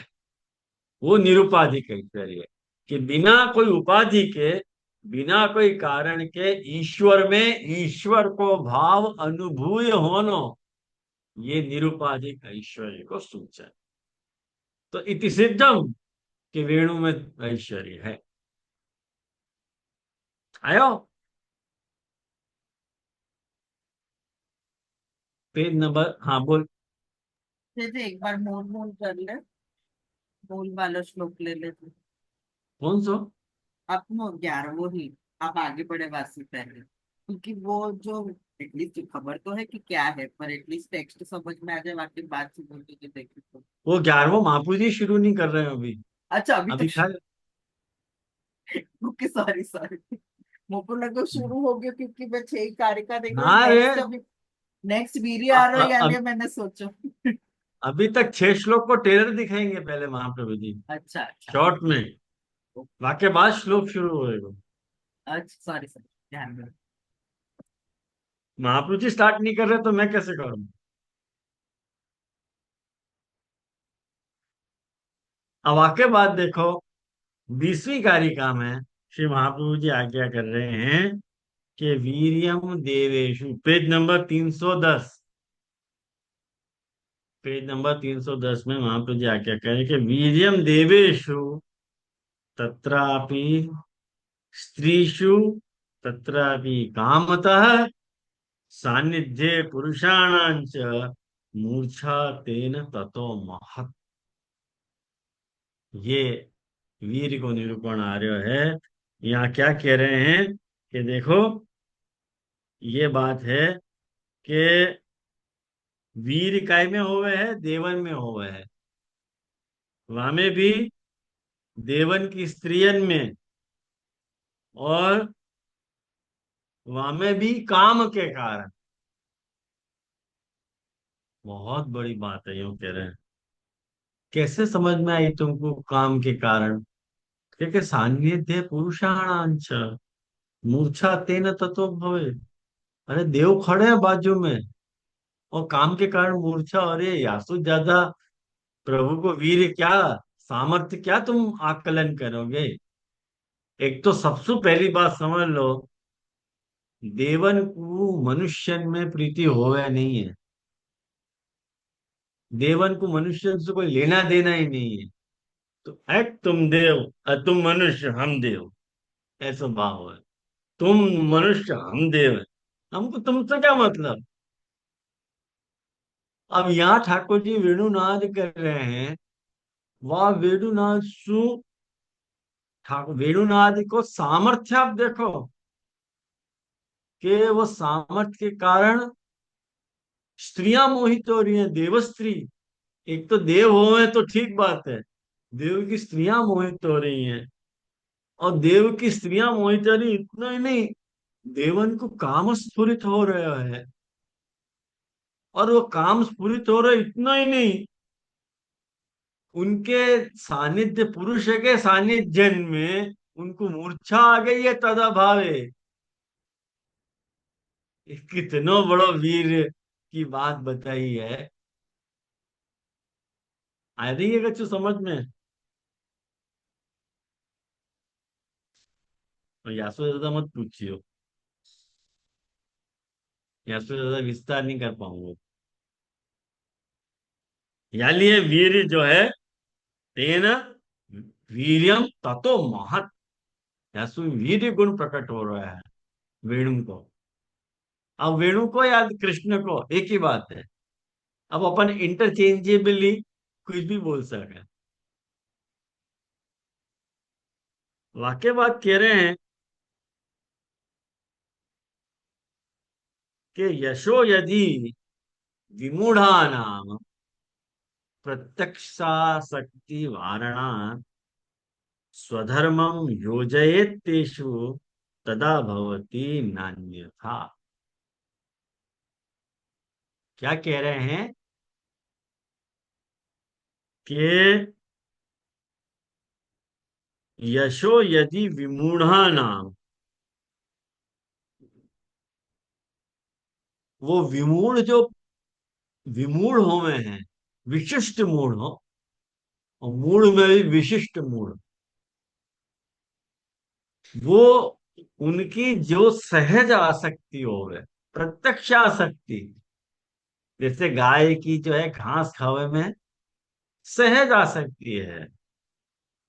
वो निरुपाधिक ऐश्वर्य कि बिना कोई उपाधि के, बिना कोई कारण के ईश्वर में ईश्वर को भाव अनुभूय होनो, ये निरुपाधिक ऐश्वर्य को सूचना। तो इति सिद्धम कि वेणु में ऐश्वर्य है। आयो पेज नंबर, हाँ बोल। जैसे एक बार मूल मूल कर ले, मूल वाला श्लोक ले ले तू। कौन सो? अब वो 11 वो ही, आप आगे बढ़े वासी पहले, क्योंकि वो जो एटलीस्ट खबर तो है कि क्या है, पर एटलीस्ट टेक्स्ट समझ में आ जाए, बाकी बात से बोल के देखे तो। वो 11वां महापुरुष जी शुरू नहीं कर रहे हैं अभी। अच्छा अभी अभी तक। था। ओके सॉरी सॉरी, मुझको लगा शुरू हो गया, क्योंकि मैं 6 कार्य का देख रहा हूँ, हाँ रे, नेक्स्ट अभी नेक्स्ट वीरी आ रहा है, यानी मैंने सोचा। अभी तक 6 श्लोक को टेलर दिखाएंगे पहले महाप्रभु जी, अच्छा अच्छा। शॉर्ट में। वाक्य बाद श्लोक शुरू होएगा। अच्छा सॉरी सॉरी, ध्यान में। महाप्रभु जी स्टार्ट नहीं कर रहे तो मैं कैसे करूं। अब वाक्य बाद देखो, 20वीं कारिका में श्री महाप्रभु जी आज्ञा कर रहे हैं कि वीरियम देवेशु, पेज नंबर 310, पेज नंबर 310 में महाप्रभु जी आज्ञा कर रहे हैं कि वीरियम देवेशु तत्रापि स्त्रीषु तत्रापि कामतः सान्निध्ये पुरुषाणां च मूर्छा तेन ततो महत्। ये वीर को निरूपण आ रहा है। यहाँ क्या कह रहे हैं कि देखो ये बात है कि वीर काय में होवे है, देवन में होवे है, वहां में भी देवन की स्त्रियन में, और वहां में भी काम के कारण। बहुत बड़ी बात है, यूं कह रहे हैं। कैसे समझ में आई तुमको काम के कारण? क्योंकि सान्निध्य पुरुषाणांच मूर्छा तेन ततो भवे। अरे देव खड़े हैं बाजू में और काम के कारण मूर्छा, अरे यासु ज्यादा प्रभु को वीर क्या, सामर्थ्य क्या तुम आकलन करोगे। एक तो सबसे पहली बात समझ लो, देवन को मनुष्य में प्रीति होवे नहीं है। देवन को मनुष्य से कोई लेना देना ही नहीं है। तो एक तुम देव और तुम मनुष्य, हम देव, ऐसा भाव है। तुम मनुष्य हम देव है, हमको तुमसे क्या मतलब। अब यहाँ ठाकुर जी वेणुनाद कर रहे हैं वह वेणुनाद सु ठाकुर वेणुनाद को सामर्थ्य आप देखो कि वो सामर्थ्य के कारण स्त्रियां मोहित हो रही हैं, देवस्त्री। एक तो देव हो है तो ठीक बात है, देव की स्त्रियां मोहित हो रही हैं। और देव की स्त्रियां मोहित हो रही, इतना ही नहीं, देवन को काम स्फुरित हो रहा है। और वो काम स्फुरित हो रहा है, इतना ही नहीं, उनके सानिध्य, पुरुष के सानिध्य में उनको मूर्छा आ गई है तदा भावे। कितनो बड़ो वीर की बात बताई है। आ रही है कछु समझ में? तो यासो ज्यादा मत पूछियो, यासो ज्यादा विस्तार नहीं कर पाऊंगा। यानी ये वीर जो है, तेन वीर्यम ततो महत, यासु वीर गुण प्रकट हो रहा है वेणु को। अब वेणु को या कृष्ण को एक ही बात है। अब अपन इंटरचेंजेबली कुछ भी बोल सकते हैं। वाक्य बात कह रहे हैं कि यशो यदि विमूढ़ा नाम प्रत्यक्षासक्ति वारणा स्वधर्मम योजयेत्तेषु तदा भवति नान्यथा। क्या कह रहे हैं कि यशो यदि विमूढ़ा नाम, वो विमूढ़ जो विमूढ़ हो में है, विशिष्ट मूढ़ हो, और मूढ़ में भी विशिष्ट मूढ़, वो उनकी जो सहज आसक्ति हो गए, प्रत्यक्ष आसक्ति, जैसे गाय की जो है घास खावे में सहज आसक्ति है,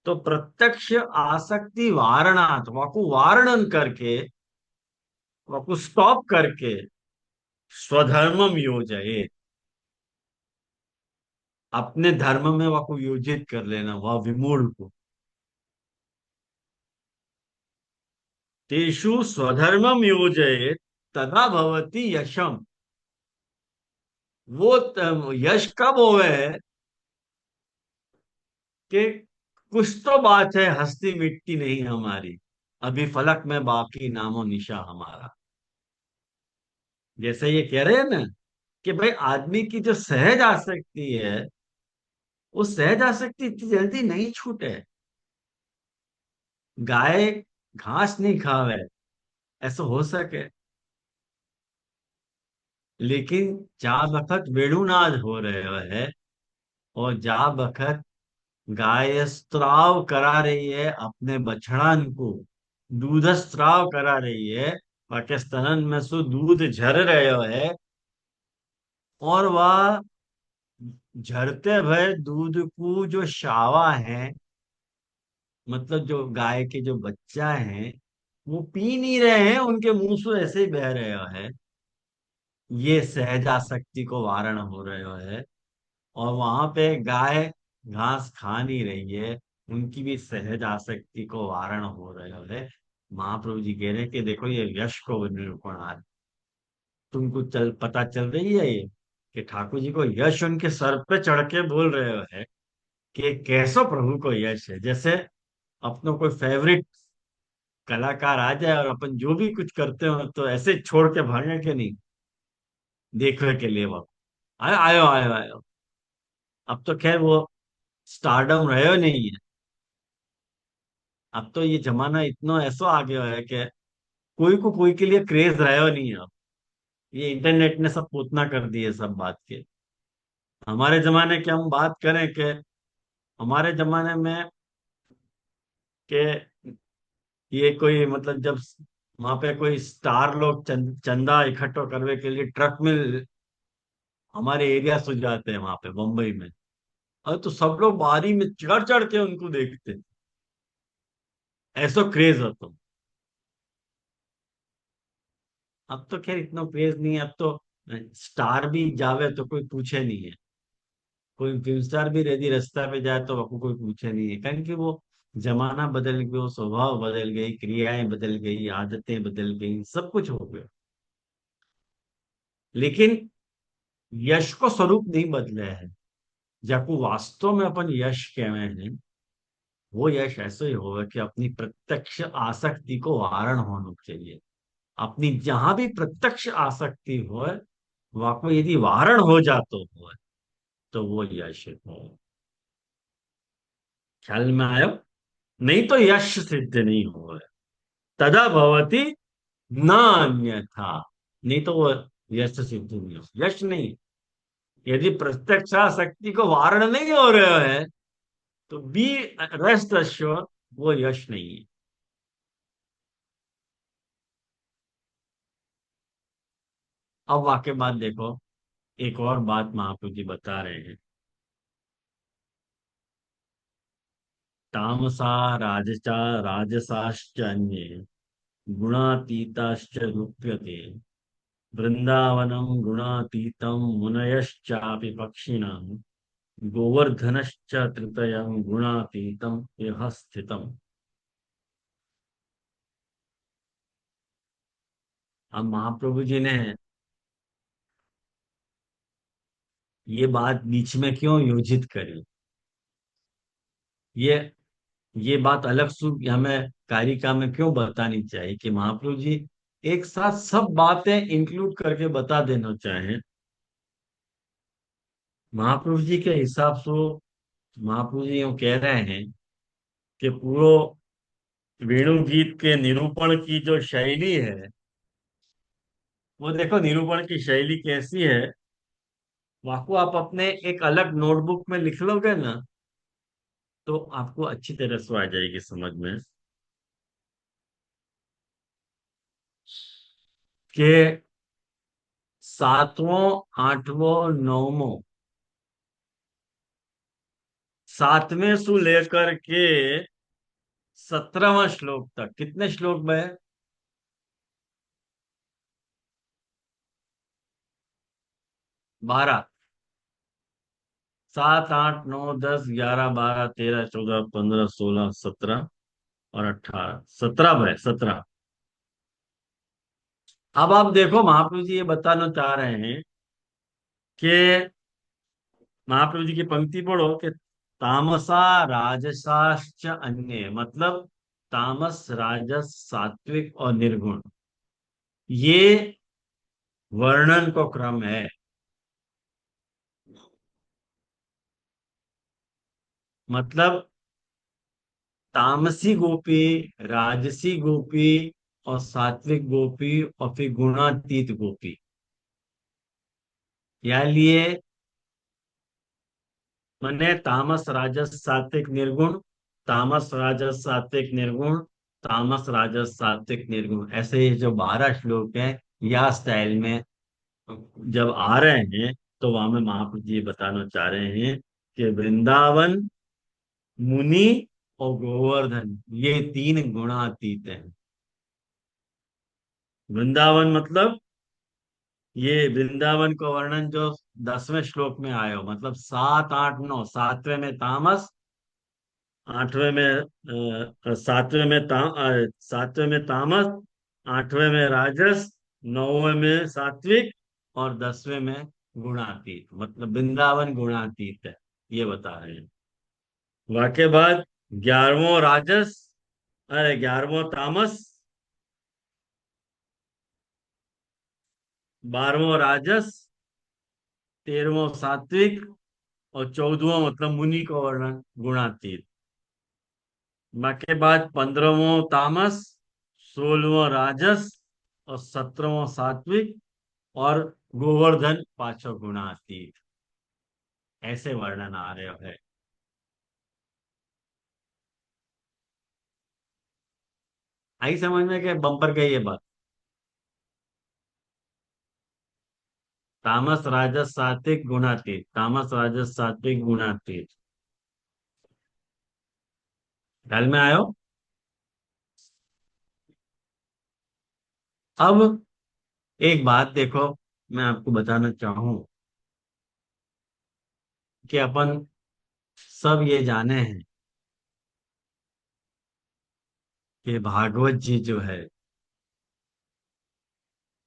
तो प्रत्यक्ष आसक्ति वारणात, वाकु वारणन करके, वाकु स्टॉप करके, स्वधर्मम योजये, अपने धर्म में वाकु योजित कर लेना, वह विमूढ़ को। तेषु स्वधर्मम योजये तदा भवति यशम। वो यश कब होवे है कि कुछ तो बात है, हस्ती मिट्टी नहीं हमारी, अभी फलक में बाकी नामो निशा हमारा। जैसे ये कह रहे हैं ना कि भाई आदमी की जो सहज आसक्ति है, वो सहज आसक्ति इतनी जल्दी नहीं छूटे। गाय घास नहीं खावे, ऐसा हो सके, लेकिन जा बखत वेणुनाद हो रहे है, और जा बखत गाय स्त्राव करा रही है अपने बछड़ान को, दूध स्त्राव करा रही है, बाकी स्तनन में सो दूध झर रहे है, और वह झरते भय दूध को जो शावा है, मतलब जो गाय के जो बच्चा है, वो पी नहीं रहे हैं, उनके मुंह से ऐसे ही बह रहे है। ये सहजासक्ति को वारण हो रहे है। और वहां पे गाय घास खा नहीं रही है, उनकी भी सहज आसक्ति को वारण हो रहे है। महाप्रभु जी कह रहे हैं कि देखो ये यश को निरूपण आ, तुमको पता चल रही है ये, कि ठाकुर जी को यश उनके सर पे चढ़ के बोल रहे है कि कैसो प्रभु को यश है। जैसे अपनों कोई फेवरेट कलाकार आ जाए और अपन जो भी कुछ करते हो तो ऐसे छोड़ के भागे के नहीं, देखने के लिए वो आयो आयो आयो आयो। अब तो खैर वो स्टारडम रहे नहीं है। अब तो ये जमाना इतना ऐसा आ गया है कि कोई को कोई के लिए क्रेज रहा नहीं है अब। ये इंटरनेट ने सब पूतना कर दिए सब बात के। हमारे जमाने की हम बात करें कि हमारे जमाने में कि ये कोई मतलब जब वहां पे कोई स्टार लोग चंदा इकट्ठा करने के लिए ट्रक में हमारे एरिया से जाते हैं वहां पे मुंबई में, और तो सब लोग बारी में चढ़ चढ़ के उनको देखते हैं। ऐसा क्रेज हो तो। अब तो खैर इतना क्रेज नहीं है, अब तो स्टार भी जावे तो कोई पूछे नहीं है। कोई फिल्म स्टार भी यदि रास्ता पे जाए तो आपको कोई पूछे नहीं है, कारण कि वो जमाना बदल गया, स्वभाव बदल गई, क्रियाएं बदल गई, आदतें बदल गई, सब कुछ हो गया। लेकिन यश को स्वरूप नहीं बदले है। जब वास्तव में अपन यश कह रहे हैं, वो यश ऐसे ही होगा कि अपनी प्रत्यक्ष आसक्ति को वारण होना चाहिए। अपनी जहां भी प्रत्यक्ष आसक्ति हो, वहां को यदि वारण हो जातो हो, तो वो यश हो। ख्याल में आयो? नहीं तो यश सिद्ध नहीं हो, तदा भवती न अन्यथा। नहीं तो वो यश सिद्ध नहीं हो, यश नहीं। यदि प्रत्यक्ष आसक्ति को वारण नहीं हो रहे है, तो बी रेस्ट अश्योर, वो यश नहीं है। अब वाक्य बात देखो, एक और बात महाप्रभु जी बता रहे हैं। तामसा राजसा राजसाश्च अन्ये गुणातीताश्च रूप्यते, वृंदावनम गुणातीतम मुनयश्चापि पक्षिणां गोवर्धनश्च तृतीयं गुणातीतम यह स्थितम। अब महाप्रभु जी ने ये बात बीच में क्यों योजित करी? ये ये बात अलग से हमें कारिका में क्यों बतानी चाहिए कि महाप्रभु जी एक साथ सब बातें इंक्लूड करके बता देना चाहें? महाप्रभु जी के हिसाब से महाप्रभु जी यूं कह रहे हैं कि पूरा वेणु गीत के निरूपण की जो शैली है, वो देखो निरूपण की शैली कैसी है। वहां को आप अपने एक अलग नोटबुक में लिख लोगे ना, तो आपको अच्छी तरह से आ जाएगी समझ में कि सातवां, आठवां, नौवां, सातवें से लेकर के 17वां श्लोक तक कितने श्लोक में? 12। 7, 8, 9, 10, 11, 12, 13, 14, 15, 16, 17 और 18, 17 है, 17। अब आप देखो महाप्रभु जी ये बताना चाह रहे हैं कि महाप्रभु जी की पंक्ति पढ़ो कि तामसा राजसाश्च अन्य, मतलब तामस, राजस, सात्विक और निर्गुण, ये वर्णन को क्रम है। मतलब तामसी गोपी, राजसी गोपी और सात्विक गोपी और फिर गुणातीत गोपी, या लिए मने तामस, राजस, सात्विक, निर्गुण, तामस, राजस, सात्विक, निर्गुण, तामस, राजस, सात्विक, निर्गुण, ऐसे ये जो 12 श्लोक हैं, या स्टाइल में जब आ रहे हैं, तो वहां में महाप्रभु जी बताना चाह रहे हैं कि वृंदावन, मुनि और गोवर्धन, ये तीन गुणातीत हैं। वृंदावन मतलब ये वृंदावन को वर्णन जो 10वें श्लोक में आयो, मतलब 7, 8, 9, सातवें में तामस, आठवें में सातवें में तामस, आठवें में राजस, नौवें में सात्विक और 10वें में गुणातीत, मतलब वृंदावन गुणातीत है, ये बता रहे हैं। वाक्य बाद 11वां राजस, अरे 11वां तामस, 12वां राजस, 13वां सात्विक और 14वां मतलब मुनि का वर्णन गुणातीत। बाकी बाद 15वां तामस, 16वां राजस और 17वां सात्विक और गोवर्धन पांचों गुणातीत, ऐसे वर्णन आ रहे हैं। आई समझ में कि बम्पर का ये बात? तामस, राजस, सात्विक, गुणातीत, तामस, राजस, सात्विक, गुणातीत, ख्याल में आयो? अब एक बात देखो, मैं आपको बताना चाहूं कि अपन सब ये जाने हैं कि भागवत जी जो है,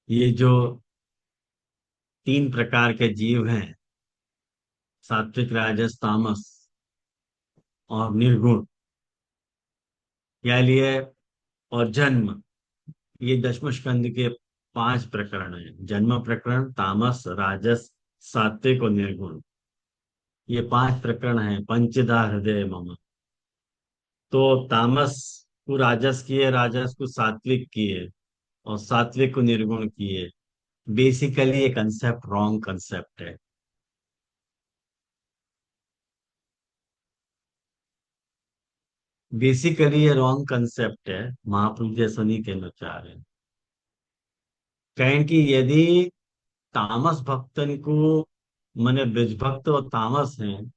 ये जो तीन प्रकार के जीव हैं, सात्विक राजस तामस और निर्गुण, या लिए और जन्म, ये दशम स्कंद के 5 प्रकरण हैं। जन्म प्रकरण, तामस, राजस, सात्विक और निर्गुण, ये 5 प्रकरण हैं। पंचदा हृदय मम। तो तामस को राजस किए, राजस को सात्विक किए और सात्विक को निर्गुण किए। बेसिकली ये कंसेप्ट रॉन्ग कंसेप्ट है। बेसिकली ये रॉन्ग कंसेप्ट है। महाप्रभु जी ऐसा नहीं कहना चाह रहे। कहें कि यदि तामस भक्तन को, माने ब्रज भक्त और तामस हैं,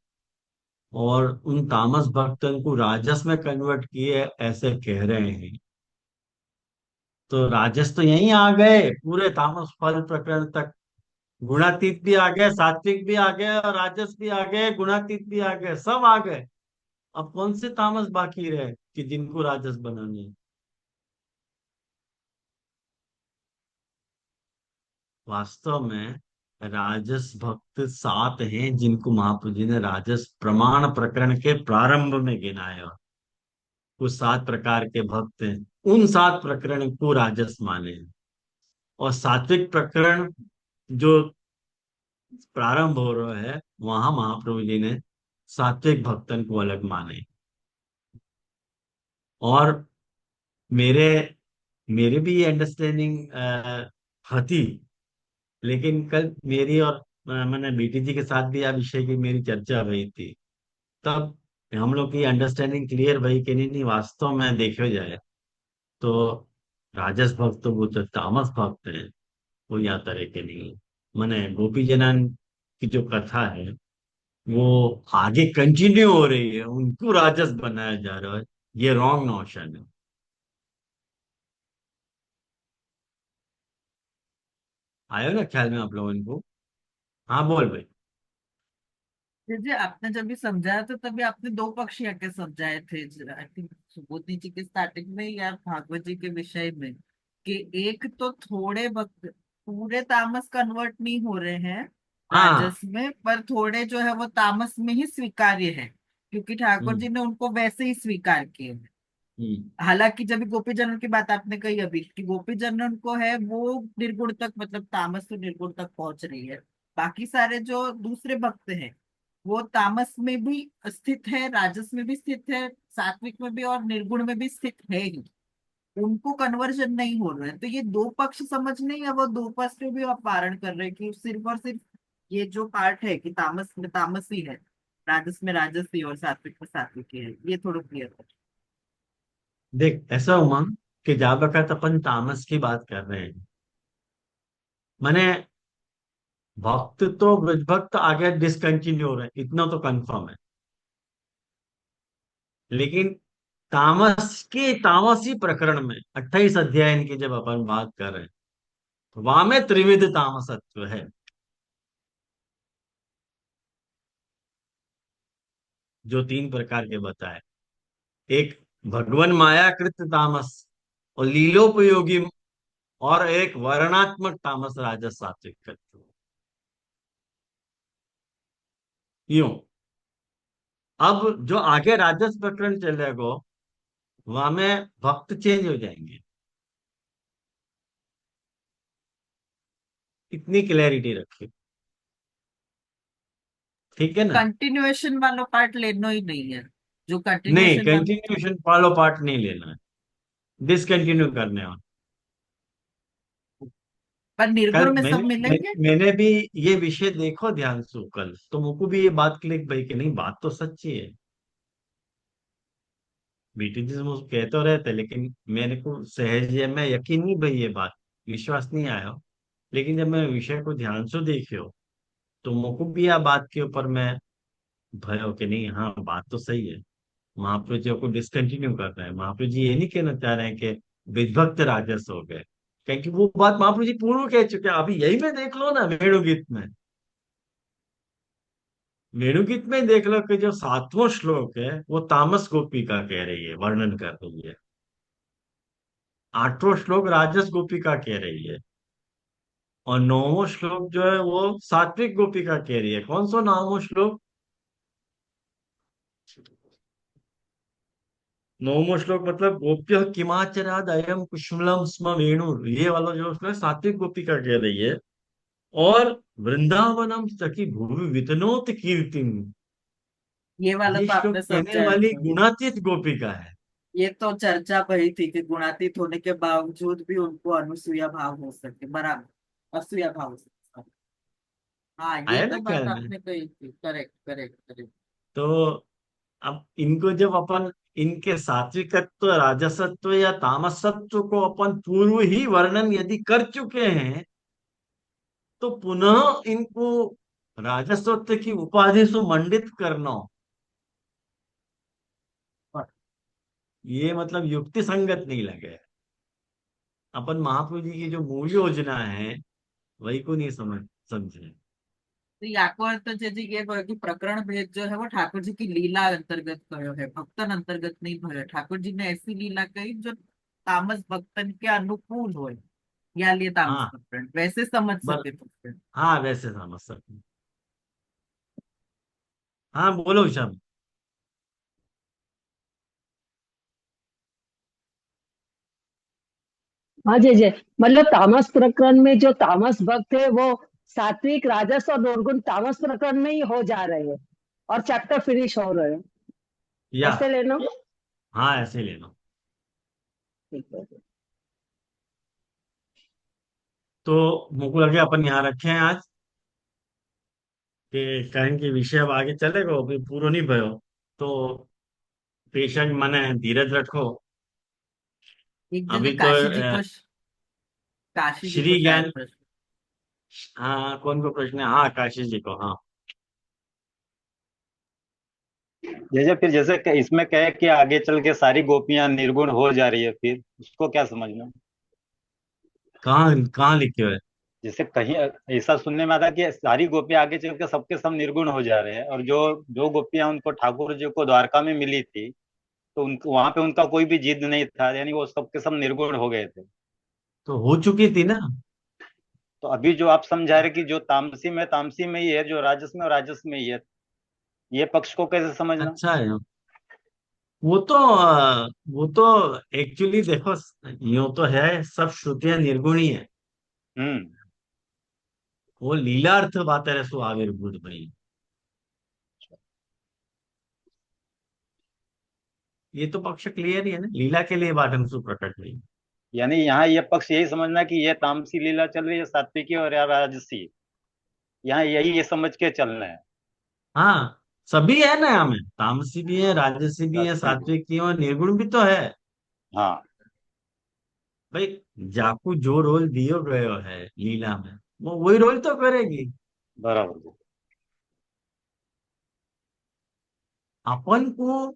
और उन तामस भक्तन को राजस में कन्वर्ट किए ऐसे कह रहे हैं, तो राजस तो यहीं आ गए पूरे तामस फल प्रकरण तक। गुणातीत भी आ गए, सात्विक भी आ गए और राजस भी आ गए, गुणातीत भी आ गए, सब आ गए। अब कौन से तामस बाकी रहे कि जिनको राजस बनाने हैं? वास्तव में राजस भक्त 7 हैं जिनको महाप्रभु जी ने राजस प्रमाण प्रकरण के प्रारंभ में गिनाया। कुछ 7 प्रकार के भक्त हैं, उन 7 प्रकरण को राजस माने। और सात्विक प्रकरण जो प्रारंभ हो रहा है, वहां महाप्रभु जी ने सात्विक भक्तन को अलग माने। और मेरे मेरे भी ये अंडरस्टैंडिंग थी। लेकिन कल मेरी और मैंने बीटी जी के साथ भी यह विषय की मेरी चर्चा हुई थी। तब हम लोग की अंडरस्टैंडिंग क्लियर भई कि नहीं नहीं, वास्तव में देखा जाए तो राजस भक्त तो वो तो तामस भक्त है, कोई या तरह के नहीं। मैंने गोपी जनान की जो कथा है वो आगे कंटिन्यू हो रही है, उनको राजस बनाया जा रहा है। ये रॉन्ग नोशन है। आयो ना ख्याल में आप लोगों को? हाँ बोल भाई। जी आपने जब भी समझाया तो तभी आपने दो पक्ष के समझाए थे, आई थिंक सुबोधनी जी के स्टार्टिंग में या भागवत जी के विषय में, कि एक तो थोड़े भक्त पूरे तामस कन्वर्ट नहीं हो रहे हैं हाँ। राजस में, पर थोड़े जो है वो तामस में ही स्वीकार्य है, क्योंकि ठाकुर हम्म। जी ने उनको वैसे ही स्वीकार किए हैं। हम्म। हालांकि जब गोपी जनन की बात आपने कही अभी कि गोपी जनन को है वो निर्गुण तक, मतलब तामस से निर्गुण तक पहुंच रही है। बाकी सारे जो दूसरे भक्त हैं वो तामस में भी स्थित है, राजस में भी स्थित है, सात्विक में भी और निर्गुण में भी स्थित है ही। उनको कन्वर्जन नहीं हो रहा है। तो ये दो पक्ष समझने या वो दो पक्ष पे भी आप वारण कर रहे हैं कि सिर्फ और सिर्फ ये जो पार्ट है कि तामस में तामस ही है, राजस में राजस ही और सात्विक में सात्विक ही है, ये थोड़ा क्लियर है। देख ऐसा हुआ कि जब वक्त अपन तामस की बात कर रहे हैं, माने भक्त तो ब्रज भक्त आगे डिसकंटिन्यू हो रहे हैं, इतना तो कंफर्म है। लेकिन तामसी प्रकरण में 28 अध्याय की जब अपन बात कर रहे हैं, तो वहां में त्रिविध तामसत्व है, जो 3 प्रकार के बताए। एक भगवन मायाकृत तामस और लीलोपयोगी, और एक वर्णात्मक तामस राजस सात्विक तत्व। यूं अब जो आगे राजस प्रकरण चलेगा वहां में भक्त चेंज हो जाएंगे। इतनी क्लैरिटी रखिए, ठीक है ना? कंटिन्यूएशन वाला पार्ट लेना ही नहीं है, जो नहीं, कंटिन्यूएशन वाला। कंटिन्यूशन फॉलो पार्ट नहीं लेना है, डिसकंटिन्यू करने वाला। पर निर्गुण कल में सब मिलेंगे। मैंने भी ये विषय देखो ध्यान से, कल तो मुझको भी ये बात क्लिक भाई कि नहीं, बात तो सच्ची है। बीटी जी से मुझको कह तो रहे थे, लेकिन मेरे को सहज में यकीन नहीं भाई, ये बात विश्वास नहीं आया। लेकिन जब मैं विषय को ध्यान से देखियो, तो मुझको भी यह बात के ऊपर मैं भयो कि नहीं, हाँ बात तो सही है। महाप्रभु जी को डिसकंटिन्यू कर रहे हैं। महाप्रभु जी ये नहीं कहना चाह रहे हैं कि विभक्त राजस हो गए, क्योंकि वो बात महाप्रभु जी पूर्व कह चुके हैं। अभी यही में देख लो ना वेणु गीत में, वेणुगीत में देख लो कि जो सातवां श्लोक है वो तामस गोपी का कह रही है, वर्णन कर रही है। आठवां श्लोक राजस गोपी का कह रही है। और नौवां श्लोक जो है वो सात्विक गोपी का कह रही है। कौन सा नौवां श्लोक? नौवां श्लोक मतलब गोप्य किमाचराद अयम कुशलम स्म वेणु, ये वाला जो श्लोक सात्विक गोपी का कह रही है। और वृंदावनम सखी भुवि वितनोत कीर्तिम, ये वाला ये तो श्लोक आपने कहने समझा वाली है। गुणातीत गोपी का है। ये तो चर्चा भई थी कि गुणातीत होने के बावजूद भी उनको अनुसूया भाव हो सके, बराबर असूया भाव हो सकता। हाँ, ये आया ना तो बात ख्याल में? आपने कही थी, करेक्ट करेक्ट करेक्ट। तो अब इनको जब अपन इनके सात्विकत्व राजसत्व या तामसत्व को अपन पूर्व ही वर्णन यदि कर चुके हैं, तो पुनः इनको राजसत्व की उपाधि से मंडित करना, ये मतलब युक्ति संगत नहीं लगे। अपन महाप्रभु जी की जो मूल योजना है वही को नहीं समझे। तो याको तो जी ये बोले कि प्रकरण भेद जो है वो ठाकुर जी की लीला अंतर्गत कयो है, भक्तन अंतर्गत नहीं भयो। ठाकुर जी ने ऐसी लीला कही जो तामस भक्तन के अनुकूल हो, या लिए तामस हाँ भक्तन वैसे समझ बर, सके तो फिर। हाँ वैसे समझ सकते। हाँ बोलो विशाल। हाँ जी जी। मतलब तामस प्रकरण में जो तामस भक्त है वो सात्विक राजस और निर्गुण तामस प्रकरण में ही हो जा रहे हैं और चैप्टर फिनिश हो रहे हैं, या ऐसे लेना। हाँ ऐसे ही लेना। ठीक है। तो मुझको लगे अपन यहाँ रखे हैं आज कि कहें कि विषय अब आगे चलेगा, अभी पूरा नहीं भयो। तो पेशेंट माने धीरज रखो। एक जन ने अभी तो काशी जी को श्री शायद ज्ञान। प्रश्न। हाँ कौन को प्रश्न है? हाँ काशी जी को, हाँ। जैसे फिर जैसे इसमें कहे कि आगे चल के सारी गोपियां निर्गुण हो जा रही है, फिर उसको क्या समझना? कहाँ कहाँ लिखे हुए? जैसे कहीं ऐसा सुनने में आता कि सारी गोपियां आगे चल के सबके सब निर्गुण हो जा रहे हैं, और जो जो गोपियां उनको ठाकुर जी को द्वारका में मिली थी, तो उनको वहां पे उनका कोई भी जिद नहीं था, यानी वो सबके सब निर्गुण हो गए थे। तो हो चुकी थी ना। तो अभी जो आप समझा रहे कि जो तामसी में तामसी में ही है, जो राजस में राजस में ही है, ये पक्ष को कैसे समझना? अच्छा है। वो तो एक्चुअली देखो, यूं तो है सब श्रुतियां निर्गुणी है। हम्म। वो लीलार्थ बात है सो आविर्भूत भाई। ये तो पक्ष क्लियर ही है ना, लीला के लिए बात हमसे प्रकट हुई। यानी यहाँ ये पक्ष यही समझना कि ये तामसी लीला चल रही है, सात्विकी और या राजसी, यहाँ यही ये समझ के चलना है। हाँ सभी है ना, हमें तामसी भी है, राजसी भी है, राजसी भी। सात्विक भी है और निर्गुण भी तो है। हाँ। भाई जाकू जो रोल दियो गयो है लीला में, वो वही रोल तो करेगी। बराबर। अपन को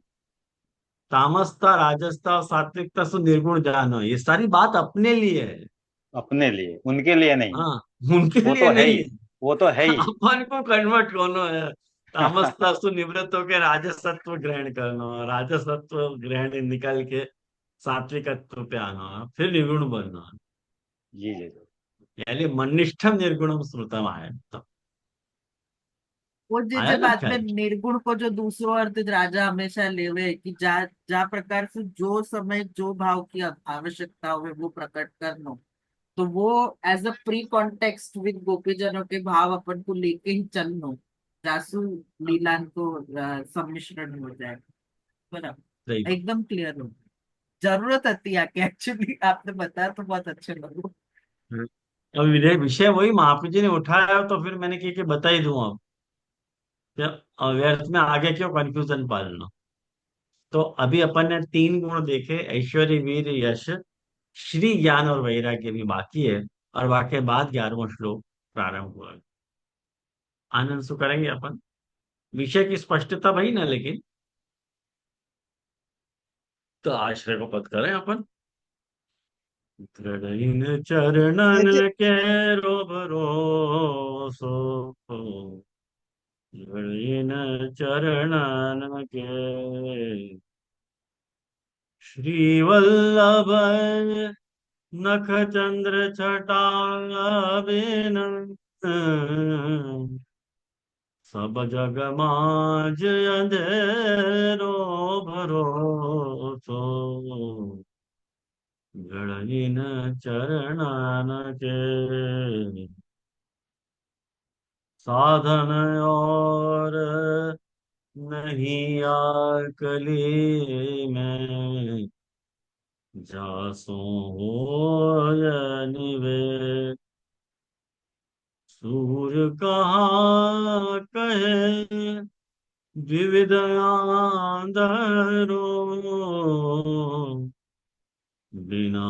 तामसता राजसता और सात्विकता से निर्गुण जानो, ये सारी बात अपने लिए है। अपने लिए, उनके लिए नहीं। हाँ उनके वो लिए तो है नहीं ही। है। वो तो है ही। अपन को कन्वर्ट होना है। तामसता से निवृत्त होकर राजसत्व ग्रहण करना, राजसत्व ग्रहण निकल के सात्विकत्व पे आना, फिर निर्गुण बनना। जी जी जी। यानी मनिष्ठम निर्गुणम श्रुतम आया तो वो आया जे ना बाद में ख्याल। निर्गुण को जो दूसरो अर्थ राजा हमेशा लेवे कि जा जा प्रकार से जो समय जो भाव की आवश्यकता हो वो प्रकट करनो, तो वो as a pre context with गोपीजनों के भाव अपन को लेके ही चलनो, जासु लीलान को सम्मिश्रण हो जाए। सही बराबर, बात। एकदम क्लियर हो। जरूरत आती है कि एक्चुअली आपने बताया तो बहुत अच्छे लगे। हम्म। अब विषय वही महाप्रभु जी ने उठाया तो फिर मैंने कहा कि बता ही दूं अब, क्या व्यर्थ में आगे क्यों कंफ्यूजन पालना। तो अभी अपन ने तीन गुण देखे, ऐश्वर्य वीर यश श्री ज्ञान और वैराग्य भी बाकी है। और वाक्य बाद 11वां श्लोक प्रारंभ हुआ। आनंद सु करेंगे अपन। विषय की स्पष्टता भई ना, लेकिन तो आश्रय को पद करें अपन। दृढ़ चरणन जी जी। के रो भरोसो, इन चरणन के श्रीवल्लभ नख चंद्र छटा बिन सब जग माज अंधेरो भरोसो गणिन चरणन के साधन और नहीं आकली में जासो हो निवे सूर्य कहाँ कहे विविध आंधरो बिना